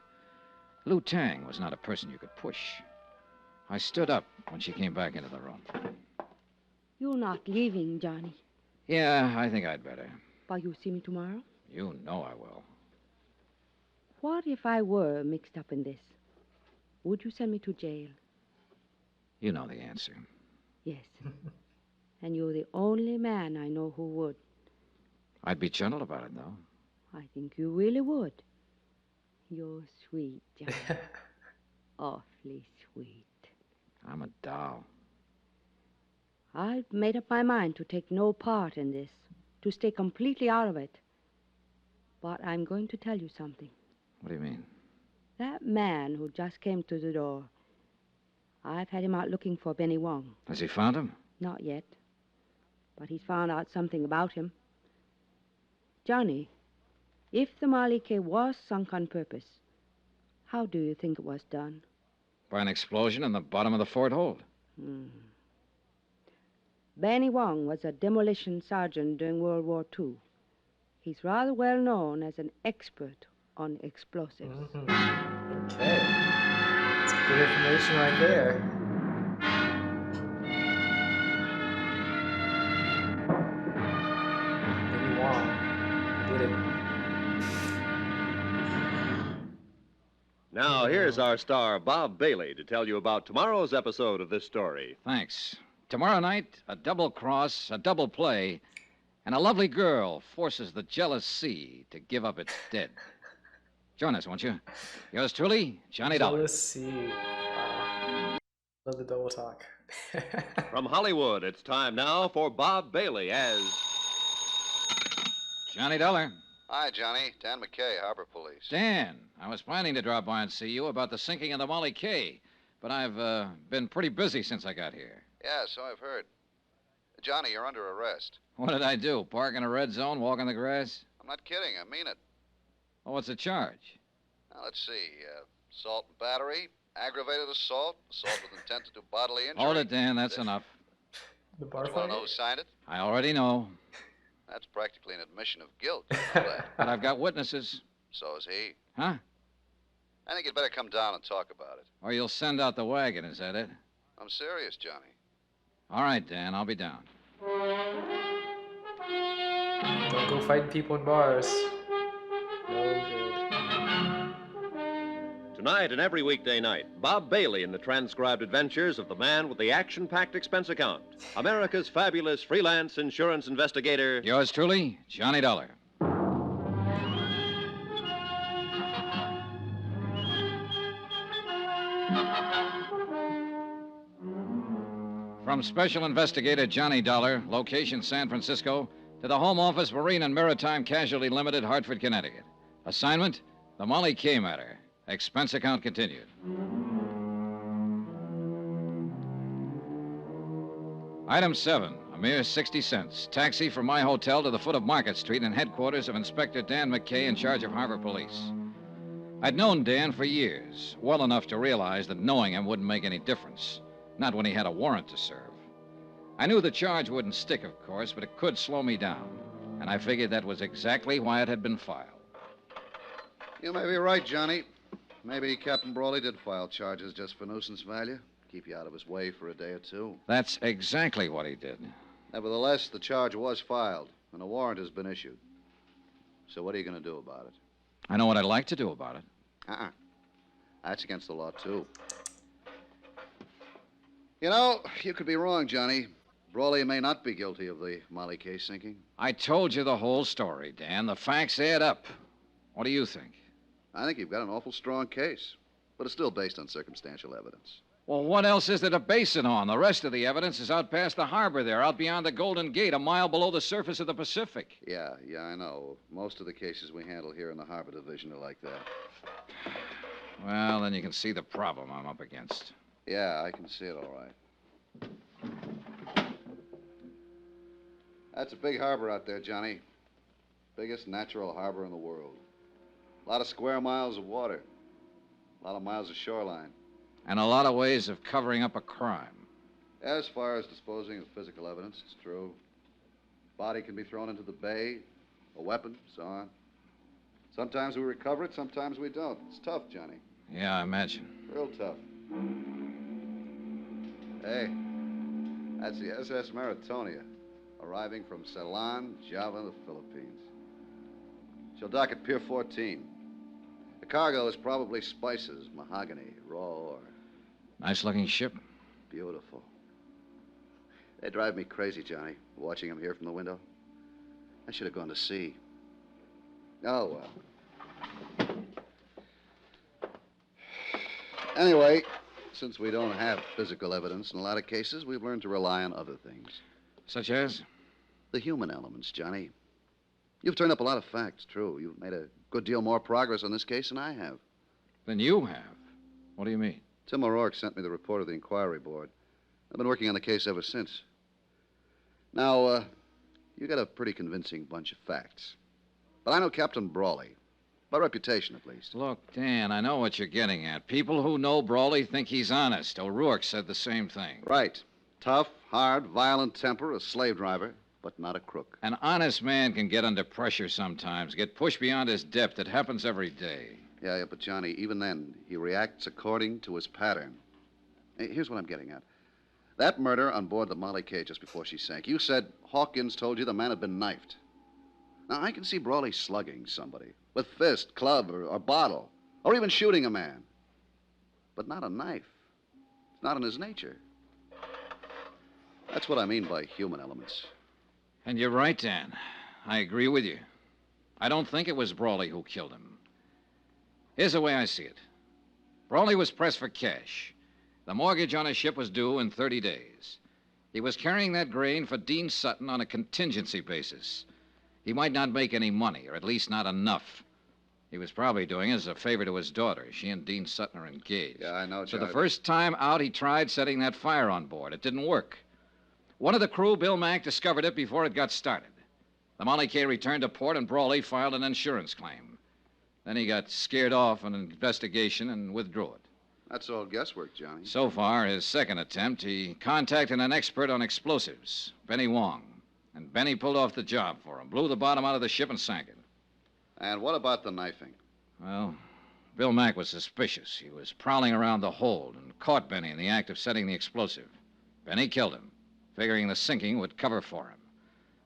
S2: Lou Tang was not a person you could push. I stood up when she came back into the room.
S8: You're not leaving, Johnny.
S2: Yeah, I think I'd better.
S8: But you'll see me tomorrow?
S2: You know I will.
S8: What if I were mixed up in this? Would you send me to jail?
S2: You know the answer.
S8: Yes. And you're the only man I know who would.
S2: I'd be gentle about it, though.
S8: I think you really would. You're sweet, Johnny. Awfully sweet.
S2: I'm a doll.
S8: I've made up my mind to take no part in this, to stay completely out of it. But I'm going to tell you something.
S2: What do you mean?
S8: That man who just came to the door, I've had him out looking for Benny Wong.
S2: Has he found him?
S8: Not yet. but he's found out something about him. Johnny, if the Molly K was sunk on purpose, how do you think it was done?
S2: By an explosion in the bottom of the fort hold.
S8: Benny Wong was a demolition sergeant during World War II. He's rather well known as an expert on explosives.
S1: Okay. That's good information right there. Benny Wong did it.
S4: Now, here's our star, Bob Bailey, to tell you about tomorrow's episode of this story.
S2: Thanks. Tomorrow night, a double cross, a double play, and a lovely girl forces the jealous sea to give up its dead. Join us, won't you? Yours truly, Johnny Dollar.
S1: Let's see. Wow. Love the double talk.
S4: From Hollywood, it's time now for Bob Bailey as
S2: Johnny Dollar.
S3: Hi, Johnny. Dan McKay, Harbor Police.
S2: Dan, I was planning to drop by and see you about the sinking of the Molly K, but I've been pretty busy since I got here.
S3: Yeah, so I've heard. Johnny, you're under arrest.
S2: What did I do? Park in a red zone, walk in the grass?
S3: I'm not kidding. I mean it.
S2: Oh, what's the charge?
S3: Now, let's see. Assault and battery, aggravated assault, assault with intent to do bodily injury.
S2: Hold it, Dan. That's enough.
S1: The bar
S3: You want
S1: fight?
S3: to know who signed it?
S2: I already know,
S3: That's practically an admission of guilt. You know that.
S2: but I've got witnesses.
S3: So is he.
S2: Huh?
S3: I think you'd better come down and talk about it.
S2: Or you'll send out the wagon, is that it?
S3: I'm serious, Johnny.
S2: All right, Dan, I'll be down.
S1: Don't go fighting people in bars. No good.
S4: Tonight and every weekday night, Bob Bailey in the transcribed adventures of the man with the action-packed expense account, America's fabulous freelance insurance investigator.
S2: Yours truly, Johnny Dollar. From Special Investigator Johnny Dollar, location San Francisco, to the Home Office Marine and Maritime Casualty Limited, Hartford, Connecticut. Assignment, the Molly K matter. Expense account continued. Item 7, a mere 60 cents. Taxi from my hotel to the foot of Market Street and headquarters of Inspector Dan McKay in charge of Harbor Police. I'd known Dan for years, well enough to realize that knowing him wouldn't make any difference. Not when he had a warrant to serve. I knew the charge wouldn't stick, of course, but it could slow me down. And I figured that was exactly why it had been filed.
S3: You may be right, Johnny. Maybe Captain Brawley did file charges just for nuisance value. Keep you out of his way for a day or two.
S2: That's exactly what he did.
S3: Nevertheless, the charge was filed, and a warrant has been issued. So what are you going to do about it?
S2: I know what I'd like to do about it.
S3: That's against the law, too. You know, you could be wrong, Johnny. Brawley may not be guilty of the Molly K sinking.
S2: I told you the whole story, Dan. The facts add up. What do you think?
S3: I think you've got an awful strong case, but it's still based on circumstantial evidence.
S2: Well, what else is there to base it on? The rest of the evidence is out past the harbor there, out beyond the Golden Gate, a mile below the surface of the Pacific.
S3: Yeah, I know. Most of the cases we handle here in the Harbor Division are like that.
S2: Well, then you can see the problem I'm up against.
S3: Yeah, I can see it all right. That's a big harbor out there, Johnny. Biggest natural harbor in the world. A lot of square miles of water. A lot of miles of shoreline.
S2: And a lot of ways of covering up a crime.
S3: As far as disposing of physical evidence, it's true. Body can be thrown into the bay, a weapon, so on. Sometimes we recover it, sometimes we don't. It's tough, Johnny.
S2: Yeah, I imagine.
S3: Real tough. Hey, that's the SS Maritonia, arriving from Ceylon, Java, the Philippines. She'll dock at Pier 14. The cargo is probably spices, mahogany, raw ore.
S2: Nice-looking ship.
S3: Beautiful. They drive me crazy, Johnny, watching them here from the window. I should have gone to sea. Oh, well. Anyway, since we don't have physical evidence in a lot of cases, we've learned to rely on other things.
S2: Such as?
S3: The human elements, Johnny. You've turned up a lot of facts, true. You've made a good deal more progress on this case than I have.
S2: Than you have? What do you mean?
S3: Tim O'Rourke sent me the report of the inquiry board. I've been working on the case ever since. Now, you got a pretty convincing bunch of facts. But I know Captain Brawley. By reputation, at least.
S2: Look, Dan, I know what you're getting at. People who know Brawley think he's honest. O'Rourke said the same thing.
S3: Right. Tough, hard, violent temper, a slave driver, but not a crook.
S2: An honest man can get under pressure sometimes, get pushed beyond his depth. It happens every day.
S3: Yeah, but Johnny, even then, he reacts according to his pattern. Hey, here's what I'm getting at. That murder on board the Molly K just before she sank, you said Hawkins told you the man had been knifed. Now, I can see Brawley slugging somebody with fist, club, or bottle, or even shooting a man. But not a knife. It's not in his nature. That's what I mean by human elements.
S2: And you're right, Dan. I agree with you. I don't think it was Brawley who killed him. Here's the way I see it. Brawley was pressed for cash. The mortgage on his ship was due in 30 days. He was carrying that grain for Dean Sutton on a contingency basis. He might not make any money, or at least not enough. He was probably doing it as a favor to his daughter. She and Dean Sutton are engaged.
S3: Yeah, I know,
S2: So
S3: Johnny.
S2: the first time out, he tried setting that fire on board. It didn't work. One of the crew, Bill Mack, discovered it before it got started. The Molly K returned to port, and Brawley filed an insurance claim. Then he got scared off an investigation and withdrew it.
S3: That's all guesswork, Johnny.
S2: So far, his second attempt, he contacted an expert on explosives, Benny Wong. And Benny pulled off the job for him, blew the bottom out of the ship and sank it.
S3: And what about the knifing?
S2: Well, Bill Mack was suspicious. He was prowling around the hold and caught Benny in the act of setting the explosive. Benny killed him, figuring the sinking would cover for him.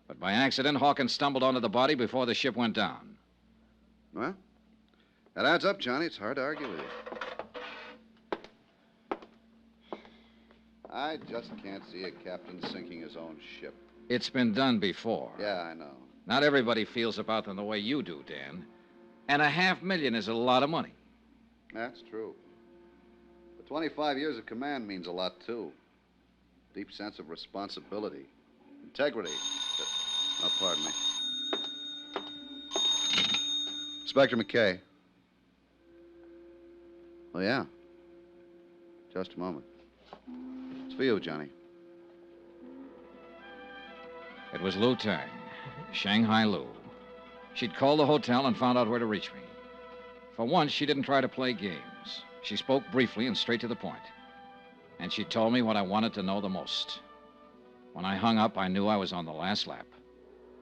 S2: But by accident, Hawkins stumbled onto the body before the ship went down.
S3: Well, that adds up, Johnny. It's hard to argue with you. I just can't see a captain sinking his own ship.
S2: It's been done before.
S3: Yeah, I know.
S2: Not everybody feels about them the way you do, Dan. And $500,000 is a lot of money.
S3: That's true. But 25 years of command means a lot, too. Deep sense of responsibility. Integrity. Oh, pardon me. Inspector McKay. Oh, yeah. Just a moment. It's for you, Johnny.
S2: It was Lou Tang, Shanghai Lou. She'd called the hotel and found out where to reach me. For once, she didn't try to play games. She spoke briefly and straight to the point. And she told me what I wanted to know the most. When I hung up, I knew I was on the last lap.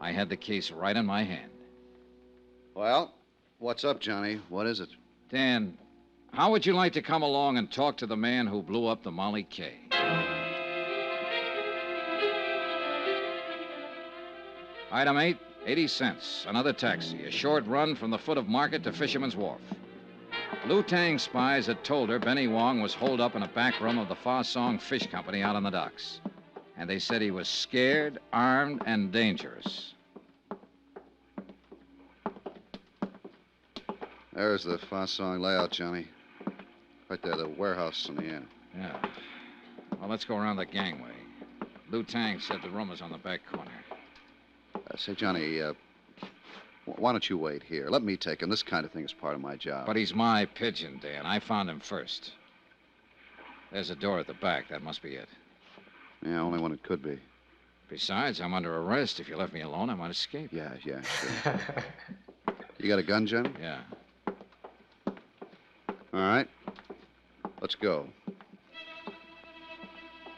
S2: I had the case right in my hand.
S3: Well, what's up, Johnny? What is it?
S2: Dan, how would you like to come along and talk to the man who blew up the Molly K? Item 8, 80 cents. Another taxi. A short run from the foot of Market to Fisherman's Wharf. Lou Tang's spies had told her Benny Wong was holed up in a back room of the Fa Song Fish Company out on the docks. And they said he was scared, armed, and dangerous.
S3: There's the Fa Song layout, Johnny. Right there, the warehouse in the end.
S2: Yeah. Well, let's go around the gangway. Lou Tang said the room was on the back corner.
S3: Say, Johnny, why don't you wait here? Let me take him. This kind of thing is part of my job.
S2: But he's my pigeon, Dan. I found him first. There's a door at the back. That must be it.
S3: Yeah, only one it could be.
S2: Besides, I'm under arrest. If you left me alone, I might escape.
S3: Yeah, sure. You got a gun, Johnny?
S2: Yeah.
S3: All right. Let's go.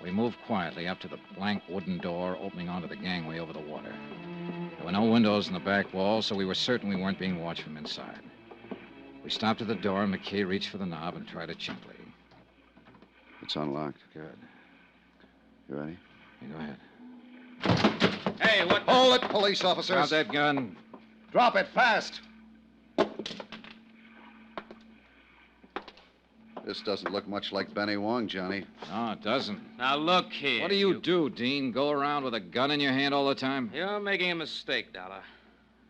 S2: We moved quietly up to the blank wooden door opening onto the gangway over the water. There were no windows in the back wall, so we were certain we weren't being watched from inside. We stopped at the door, and McKay reached for the knob and tried it gently.
S3: It's unlocked.
S2: Good.
S3: You ready?
S2: Yeah, go ahead.
S7: Hey, what?
S3: Hold it, police officers.
S2: Drop that gun.
S3: Drop it fast. This doesn't look much like Benny Wong, Johnny.
S2: No, it doesn't.
S9: Now, look here.
S2: What do you do, Dean? Go around with a gun in your hand all the time?
S9: You're making a mistake, Dollar.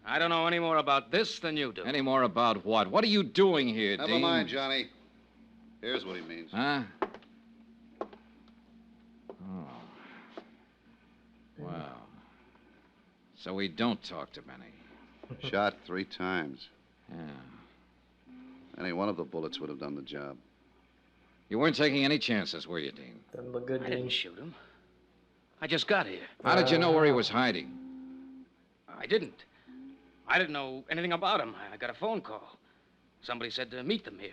S9: I don't know any more about this than you do.
S2: Any more about what? What are you doing here,
S3: Never
S2: Dean?
S3: mind, Johnny. Here's what he means.
S2: Huh? Oh. Well. So we don't talk to Benny.
S3: Shot 3 times.
S2: Yeah.
S3: Any one of the bullets would have done the job.
S2: You weren't taking any chances, were you, Dean?
S1: Doesn't look good,
S9: I
S1: Dean.
S9: didn't shoot him. I just got here.
S2: How did you know where he was hiding?
S9: I didn't. I didn't know anything about him. I got a phone call. Somebody said to meet them here.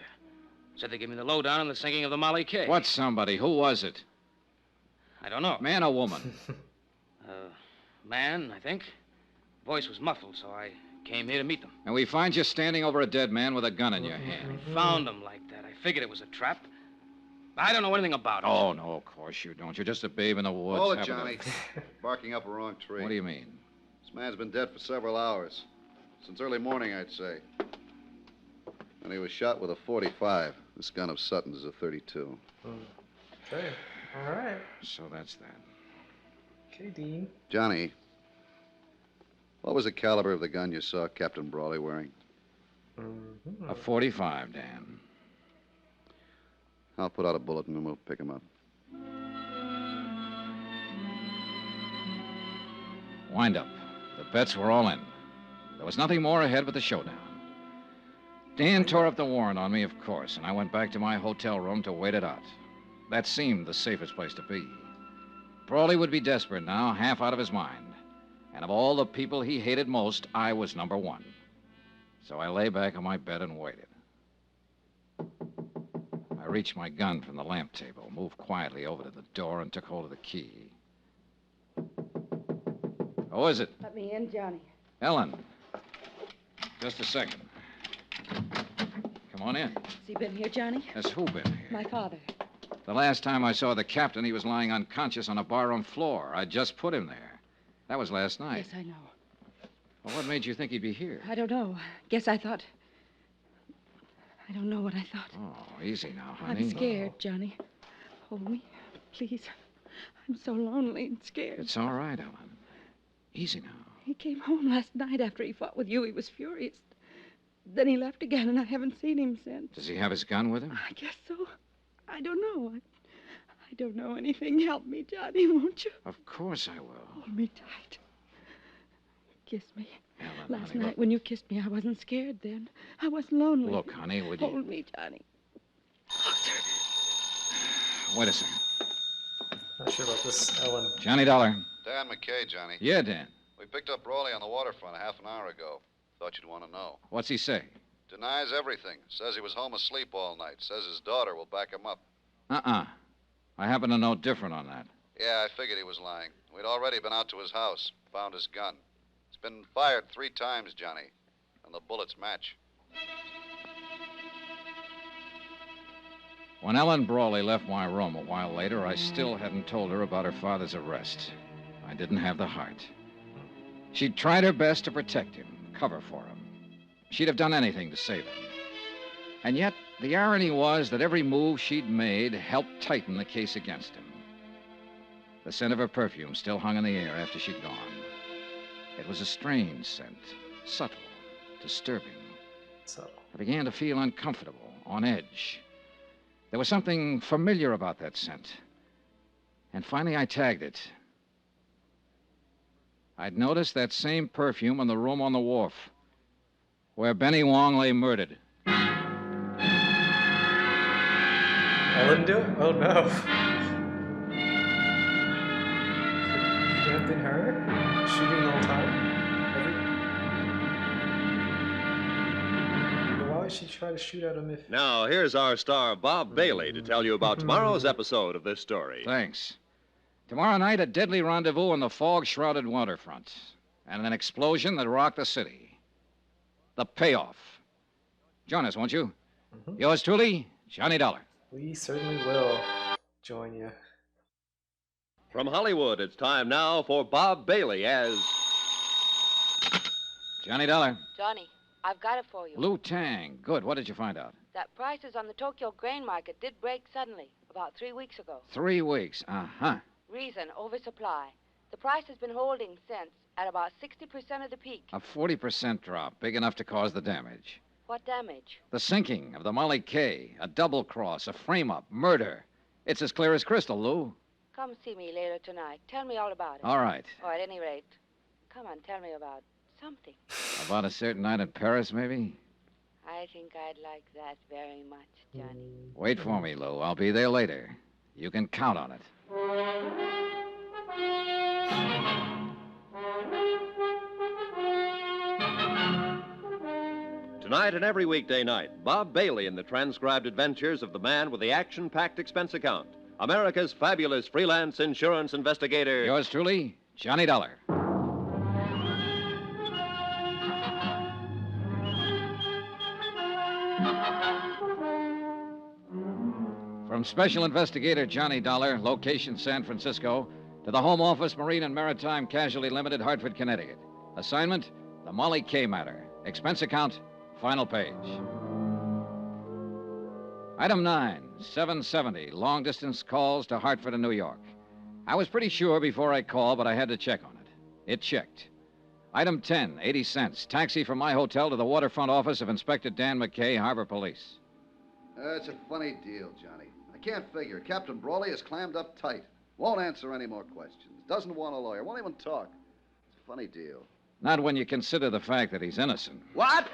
S9: Said they'd give me the lowdown on the sinking of the Molly K.
S2: What somebody? Who was it?
S9: I don't know.
S2: Man or woman?
S9: Man, I think. Voice was muffled, so I came here to meet them.
S2: And we find you standing over a dead man with a gun in your hand.
S9: I found him like that. I figured it was a trap. I don't know anything about it.
S2: Oh, no, of course you don't. You're just a babe in the woods.
S3: Hold it,
S2: having
S3: Johnny. Barking up a wrong tree.
S2: What do you mean?
S3: This man's been dead for several hours. Since early morning, I'd say. And he was shot with a .45. This gun of Sutton's is a .32.
S1: Okay. All right.
S2: So that's that.
S1: Okay, Dean.
S3: Johnny, what was the caliber of the gun you saw Captain Brawley wearing?
S2: A .45, Dan.
S3: I'll put out a bulletin and we'll pick him up.
S2: Wind up. The bets were all in. There was nothing more ahead but the showdown. Dan tore up the warrant on me, of course, and I went back to my hotel room to wait it out. That seemed the safest place to be. Brawley would be desperate now, half out of his mind. And of all the people he hated most, I was number one. So I lay back on my bed and waited. I reached my gun from the lamp table, moved quietly over to the door, and took hold of the key. Who is it?
S8: Let me in, Johnny.
S2: Ellen. Just a second. Come on in.
S8: Has he been here, Johnny?
S2: Has who been here?
S8: My father.
S2: The last time I saw the captain, he was lying unconscious on a barroom floor. I just put him there. That was last night.
S8: Yes, I know.
S2: Well, what made you think he'd be here?
S8: I don't know. Guess I thought... I don't know what I thought.
S2: Oh, easy now, honey.
S8: I'm scared, Johnny. Hold me, please. I'm so lonely and scared.
S2: It's all right, Ellen. Easy now.
S8: He came home last night after he fought with you. He was furious. Then he left again, and I haven't seen him since.
S2: Does he have his gun with him?
S8: I guess so. I don't know. I don't know anything. Help me, Johnny, won't you?
S2: Of course I will.
S8: Hold me tight. Kiss me.
S2: Ellen,
S8: Last
S2: honey,
S8: night when you kissed me, I wasn't scared then. I wasn't lonely.
S2: Look, honey, would you...
S8: Hold me, Johnny. Closer.
S2: Wait a second.
S1: Not sure about this, Ellen.
S2: Johnny Dollar.
S3: Dan McKay, Johnny.
S2: Yeah, Dan.
S3: We picked up Brawley on the waterfront a half an hour ago. Thought you'd want to know.
S2: What's he say?
S3: Denies everything. Says he was home asleep all night. Says his daughter will back him up.
S2: I happen to know different on that.
S3: Yeah, I figured he was lying. We'd already been out to his house. Found his gun. It's been fired 3 times, Johnny. And the bullets match.
S2: When Ellen Brawley left my room a while later, I still hadn't told her about her father's arrest. I didn't have the heart. She'd tried her best to protect him, cover for him. She'd have done anything to save him. And yet, the irony was that every move she'd made helped tighten the case against him. The scent of her perfume still hung in the air after she'd gone. It was a strange scent, subtle, disturbing.
S1: So,
S2: I began to feel uncomfortable, on edge. There was something familiar about that scent. And finally, I tagged it. I'd noticed that same perfume in the room on the wharf, where Benny Wong lay murdered.
S1: Ellen do it? Oh, no. Could it have been her? Shooting the whole time? Why would she try to shoot at him if...
S4: Now, here's our star, Bob Bailey, to tell you about tomorrow's episode of this story.
S2: Thanks. Tomorrow night, a deadly rendezvous on the fog-shrouded waterfront, and an explosion that rocked the city. The payoff. Join us, won't you? Yours truly, Johnny Dollar.
S1: We certainly will join you.
S4: From Hollywood, it's time now for Bob Bailey as...
S2: Johnny Dollar.
S8: Johnny, I've got it for you.
S2: Lou Tang. Good. What did you find out?
S8: That prices on the Tokyo grain market did break suddenly, about 3 weeks ago.
S2: 3 weeks. Uh-huh.
S8: Reason, oversupply. The price has been holding since, at about 60% of the peak.
S2: A 40% drop, big enough to cause the damage.
S8: What damage?
S2: The sinking of the Molly K, a double cross, a frame-up, murder. It's as clear as crystal, Lou.
S8: Come see me later tonight. Tell me all about it.
S2: All right.
S8: Or at any rate, come on, tell me about something.
S2: About a certain night in Paris, maybe?
S8: I think I'd like that very much, Johnny.
S2: Wait for me, Lou. I'll be there later. You can count on it.
S4: Tonight and every weekday night, Bob Bailey in the transcribed adventures of the man with the action-packed expense account, America's fabulous freelance insurance investigator.
S2: Yours truly, Johnny Dollar. From Special Investigator Johnny Dollar, location San Francisco, to the Home Office, Marine and Maritime Casualty Limited, Hartford, Connecticut. Assignment, the Molly K matter. Expense account, final page. Item 9, 770, long-distance calls to Hartford and New York. I was pretty sure before I called, but I had to check on it. It checked. Item 10, 80 cents, taxi from my hotel to the waterfront office of Inspector Dan McKay, Harbor Police.
S3: It's a funny deal, Johnny. I can't figure. Captain Brawley is clammed up tight. Won't answer any more questions. Doesn't want a lawyer. Won't even talk. It's a funny deal.
S2: Not when you consider the fact that he's innocent.
S3: What?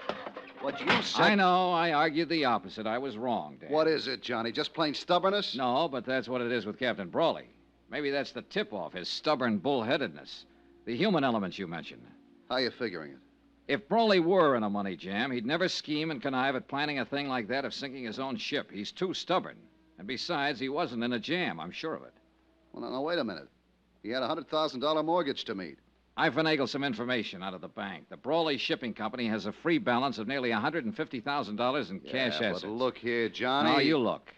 S3: What you said?
S2: I know. I argued the opposite. I was wrong, Dan.
S3: What is it, Johnny? Just plain stubbornness?
S2: No, but that's what it is with Captain Brawley. Maybe that's the tip-off, his stubborn bullheadedness. The human elements you mentioned.
S3: How you figuring it?
S2: If Brawley were in a money jam, he'd never scheme and connive at planning a thing like that of sinking his own ship. He's too stubborn. And besides, he wasn't in a jam, I'm sure of it.
S3: Well, no, wait a minute. He had a $100,000 mortgage to meet.
S2: I finagled some information out of the bank. The Brawley Shipping Company has a free balance of nearly $150,000 in cash assets.
S3: But look here, Johnny.
S2: No, you look.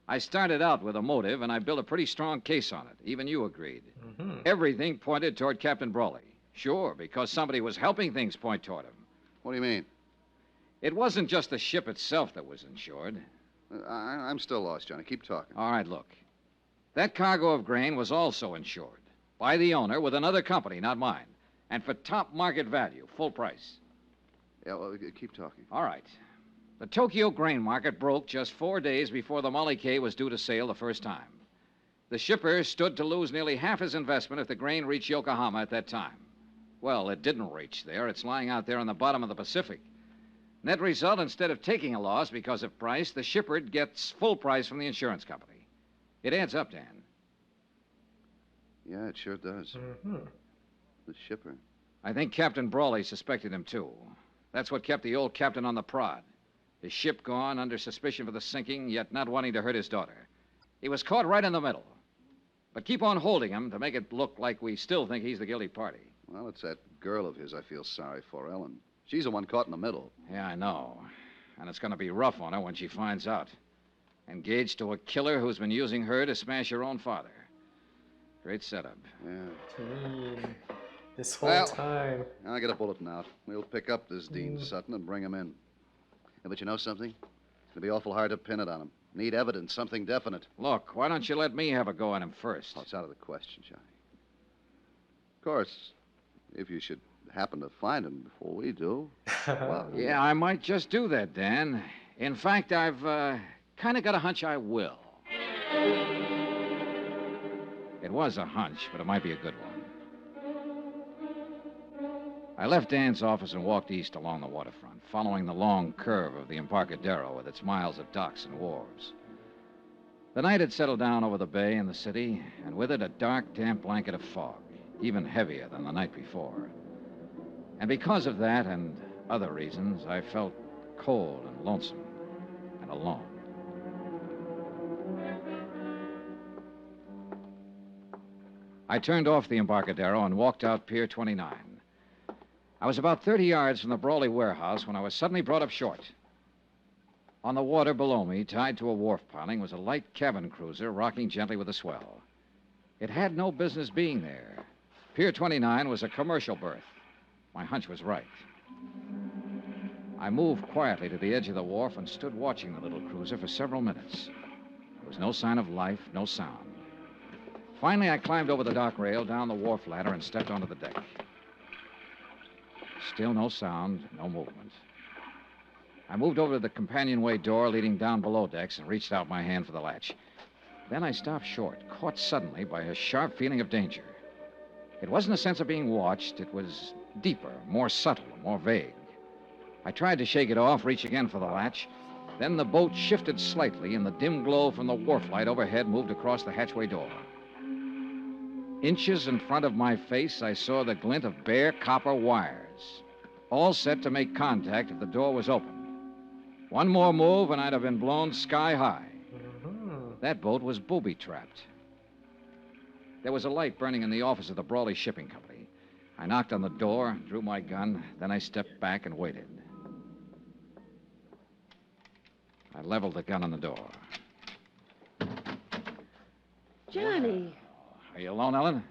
S2: I started out with a motive, and I built a pretty strong case on it. Even you agreed.
S1: Mm-hmm.
S2: Everything pointed toward Captain Brawley. Sure, because somebody was helping things point toward him.
S3: What do you mean?
S2: It wasn't just the ship itself that was insured.
S3: I'm still lost, Johnny. Keep talking.
S2: All right, look. That cargo of grain was also insured. By the owner with another company, not mine. And for top market value, full price.
S3: Yeah, well, keep talking.
S2: All right. The Tokyo grain market broke just 4 days before the Molly K was due to sail the first time. The shipper stood to lose nearly half his investment if the grain reached Yokohama at that time. Well, it didn't reach there. It's lying out there on the bottom of the Pacific. Net result, instead of taking a loss because of price, the shipper gets full price from the insurance company. It adds up, Dan.
S3: Yeah, it sure does.
S1: Mm-hmm.
S3: The shipper.
S2: I think Captain Brawley suspected him, too. That's what kept the old captain on the prod. His ship gone, under suspicion for the sinking, yet not wanting to hurt his daughter. He was caught right in the middle. But keep on holding him to make it look like we still think he's the guilty party.
S3: Well, it's that girl of his I feel sorry for, Ellen. She's the one caught in the middle.
S2: Yeah, I know. And it's going to be rough on her when she finds out. Engaged to a killer who's been using her to smash her own father. Great setup.
S3: Yeah.
S1: This whole time.
S3: I'll get a bulletin out. We'll pick up this Dean Sutton and bring him in. Yeah, but you know something? It'll be awful hard to pin it on him. Need evidence, something definite.
S2: Look, why don't you let me have a go at him first?
S3: Well, it's out of the question, Johnny. Of course, if you should happen to find him before we do. Well,
S2: yeah, I might just do that, Dan. In fact, I've kind of got a hunch I will. It was a hunch, but it might be a good one. I left Dan's office and walked east along the waterfront, following the long curve of the Embarcadero with its miles of docks and wharves. The night had settled down over the bay and the city, and with it a dark, damp blanket of fog, even heavier than the night before. And because of that and other reasons, I felt cold and lonesome and alone. I turned off the Embarcadero and walked out Pier 29. I was about 30 yards from the Brawley warehouse when I was suddenly brought up short. On the water below me, tied to a wharf piling, was a light cabin cruiser rocking gently with a swell. It had no business being there. Pier 29 was a commercial berth. My hunch was right. I moved quietly to the edge of the wharf and stood watching the little cruiser for several minutes. There was no sign of life, no sound. Finally, I climbed over the dock rail, down the wharf ladder, and stepped onto the deck. Still no sound, no movement. I moved over to the companionway door leading down below decks and reached out my hand for the latch. Then I stopped short, caught suddenly by a sharp feeling of danger. It wasn't a sense of being watched. It was deeper, more subtle, more vague. I tried to shake it off, reach again for the latch. Then the boat shifted slightly, and the dim glow from the wharf light overhead moved across the hatchway door. Inches in front of my face, I saw the glint of bare copper wires, all set to make contact if the door was open. One more move and I'd have been blown sky high.
S1: Mhm.
S2: That boat was booby-trapped. There was a light burning in the office of the Brawley Shipping Company. I knocked on the door, drew my gun, then I stepped back and waited. I leveled the gun on the door.
S8: Johnny.
S2: Are you alone, Ellen?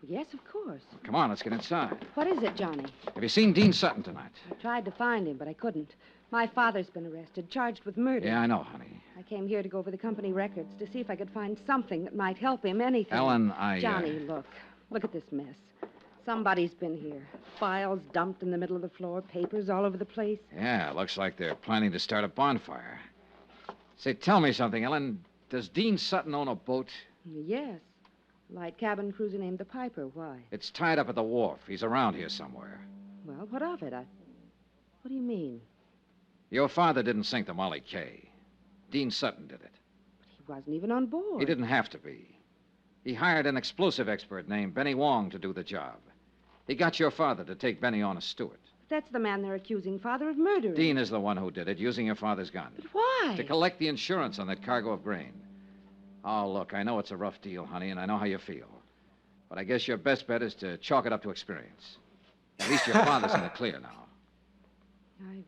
S8: Yes, of course.
S2: Come on, let's get inside.
S8: What is it, Johnny?
S2: Have you seen Dean Sutton tonight?
S8: I tried to find him, but I couldn't. My father's been arrested, charged with murder.
S2: Yeah, I know, honey.
S8: I came here to go over the company records to see if I could find something that might help him, anything.
S2: Ellen,
S8: Johnny, look. Look at this mess. Somebody's been here. Files dumped in the middle of the floor, papers all over the place.
S2: Yeah, looks like they're planning to start a bonfire. Say, tell me something, Ellen. Does Dean Sutton own a boat?
S8: Yes. Light cabin cruiser named the Piper. Why?
S2: It's tied up at the wharf. He's around here somewhere.
S8: Well, what of it? What do you mean?
S2: Your father didn't sink the Molly K. Dean Sutton did it.
S8: But he wasn't even on board.
S2: He didn't have to be. He hired an explosive expert named Benny Wong to do the job. He got your father to take Benny on as steward.
S8: That's the man they're accusing Father of murdering.
S2: Dean is the one who did it, using your father's gun.
S8: But why?
S2: To collect the insurance on that cargo of grain. Oh, look, I know it's a rough deal, honey, and I know how you feel. But I guess your best bet is to chalk it up to experience. At least your father's in the clear now.
S8: I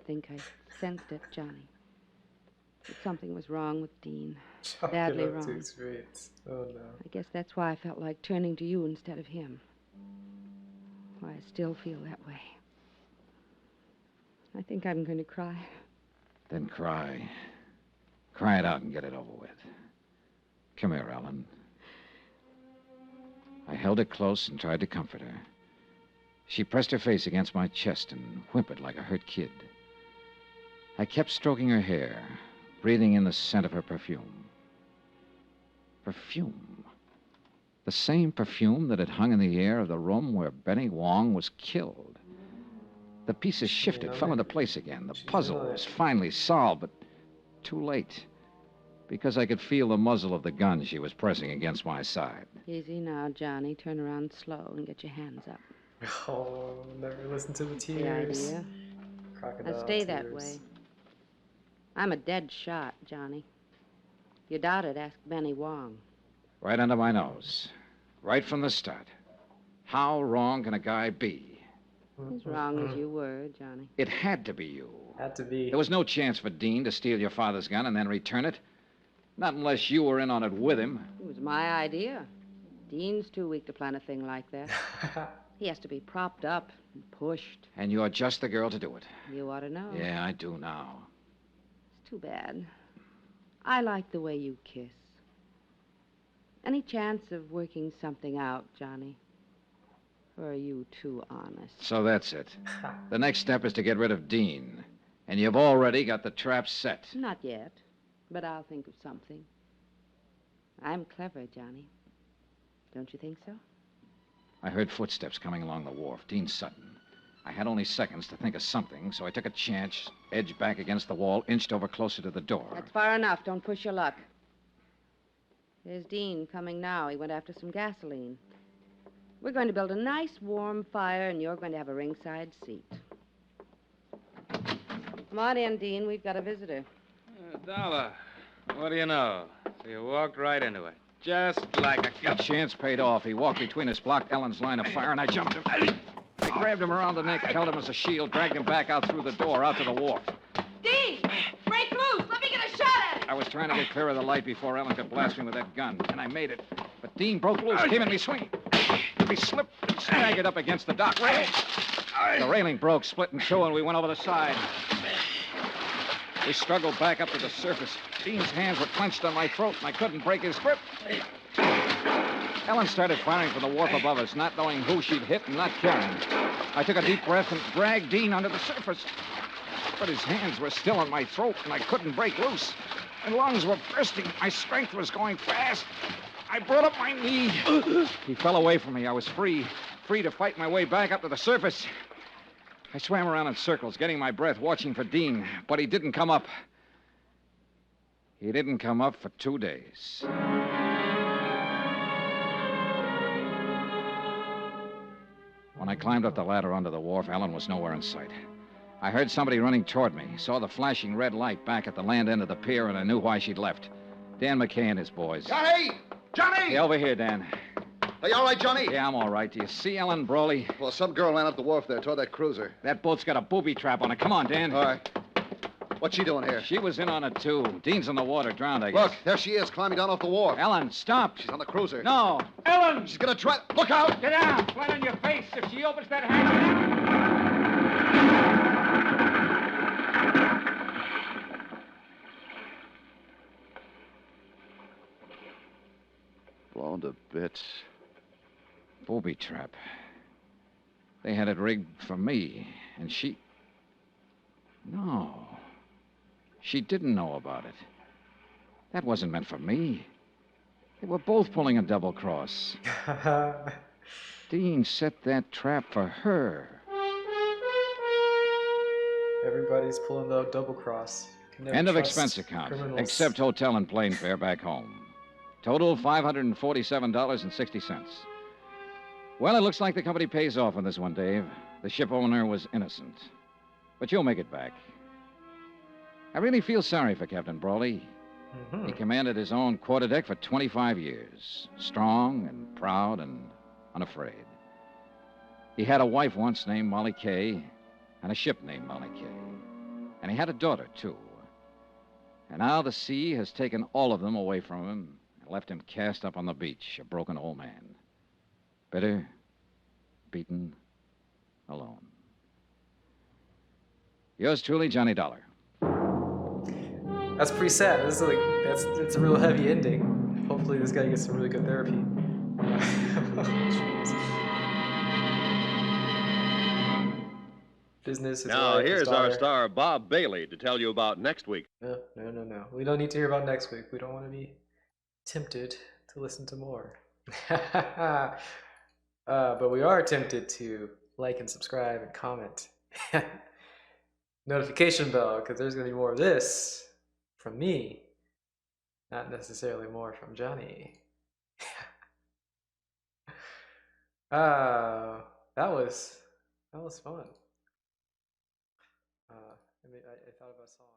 S8: think I sensed it, Johnny. That something was wrong with Dean.
S1: Chalk
S8: Badly
S1: it up
S8: wrong.
S1: to experience. Oh, no.
S8: I guess that's why I felt like turning to you instead of him. Why I still feel that way. I think I'm going to cry.
S2: Then cry. Cry it out and get it over with. Come here, Ellen. I held her close and tried to comfort her. She pressed her face against my chest and whimpered like a hurt kid. I kept stroking her hair, breathing in the scent of her perfume. Perfume. The same perfume that had hung in the air of the room where Benny Wong was killed. The pieces shifted, fell into place again. The puzzle was finally solved, but too late. Because I could feel the muzzle of the gun she was pressing against my side.
S8: Easy now, Johnny. Turn around slow and get your hands up.
S1: Oh, never listen to the
S8: The
S1: tears.
S8: idea.
S1: Crocodile
S8: Now stay that
S1: tears.
S8: way. I'm a dead shot, Johnny. If you doubt it, ask Benny Wong.
S2: Right under my nose. Right from the start. How wrong can a guy be?
S8: As wrong as you were, Johnny.
S2: It had to be you.
S1: Had to be.
S2: There was no chance for Dean to steal your father's gun and then return it. Not unless you were in on it with him.
S8: It was my idea. Dean's too weak to plan a thing like that. He has to be propped up and pushed.
S2: And you're just the girl to do it.
S8: You ought to know.
S2: Yeah, I do now.
S8: It's too bad. I like the way you kiss. Any chance of working something out, Johnny? Or are you too honest?
S2: So that's it. The next step is to get rid of Dean. And you've already got the trap set.
S8: Not yet, but I'll think of something. I'm clever, Johnny. Don't you think so?
S2: I heard footsteps coming along the wharf. Dean Sutton. I had only seconds to think of something, so I took a chance, edged back against the wall, inched over closer to the door.
S8: That's far enough. Don't push your luck. There's Dean coming now. He went after some gasoline. We're going to build a nice warm fire, and you're going to have a ringside seat. Come on in, Dean. We've got a visitor.
S9: Dollar. What do you know? So you walked right into it. Just like a
S2: The
S9: couple.
S2: chance paid off. He walked between us, blocked Ellen's line of fire, and I jumped him. I grabbed him around the neck, held him as a shield, dragged him back out through the door, out to the wharf.
S8: Dean! Break loose! Let me get a shot at it!
S2: I was trying to get clear of the light before Ellen could blast me with that gun, and I made it. But Dean broke loose, came in me swinging. He slipped and staggered up against the dock railing. The railing broke, split in two, and we went over the side. We struggled back up to the surface. Dean's hands were clenched on my throat, and I couldn't break his grip. Ellen started firing from the wharf above us, not knowing who she'd hit and not caring. I took a deep breath and dragged Dean under the surface. But his hands were still on my throat, and I couldn't break loose. My lungs were bursting. My strength was going fast. I brought up my knee. He fell away from me. I was free to fight my way back up to the surface. I swam around in circles, getting my breath, watching for Dean, but he didn't come up. He didn't come up for 2 days. When I climbed up the ladder onto the wharf, Ellen was nowhere in sight. I heard somebody running toward me. Saw the flashing red light back at the land end of the pier, and I knew why she'd left. Dan McKay and his boys.
S3: Johnny! Johnny!
S2: Hey, over here, Dan.
S3: Are you all right, Johnny?
S2: Yeah, I'm all right. Do you see Ellen Brawley?
S3: Well, some girl ran up the wharf there toward that cruiser.
S2: That boat's got a booby trap on it. Come on, Dan.
S3: All right. What's she doing here?
S2: She was in on it, too. Dean's in the water, drowned, I guess.
S3: Look, there she is, climbing down off the wharf.
S2: Ellen, stop.
S3: She's on the cruiser.
S2: No.
S9: Ellen!
S3: She's gonna try... Look out!
S9: Get down! Flat on your face. If she opens that hatch...
S3: Blown to bits.
S2: Booby trap. They had it rigged for me, and she... No. She didn't know about it. That wasn't meant for me. They were both pulling a double cross. Dean set that trap for her.
S1: Everybody's pulling the double cross. Can never
S2: End of
S1: trust
S2: expense account,
S1: criminals.
S2: except hotel and plane fare back home. Total $547.60. Well, it looks like the company pays off on this one, Dave. The ship owner was innocent. But you'll make it back. I really feel sorry for Captain Brawley.
S1: Mhm.
S2: He commanded his own quarterdeck for 25 years. Strong and proud and unafraid. He had a wife once named Molly Kay, and a ship named Molly Kay. And he had a daughter, too. And now the sea has taken all of them away from him and left him cast up on the beach, a broken old man. Bitter, beaten, alone. Yours truly, Johnny Dollar.
S1: That's pretty sad. This is like it's a real heavy ending. Hopefully this guy gets some really good therapy. Jeez. Business is
S4: Now,
S1: life, his
S4: here's our
S1: daughter.
S4: star, Bob Bailey, to tell you about next week.
S1: No. We don't need to hear about next week. We don't want to be tempted to listen to more. But we are tempted to like and subscribe and comment. Notification bell, because there's going to be more of this from me, not necessarily more from Johnny. That was fun. I thought of a song.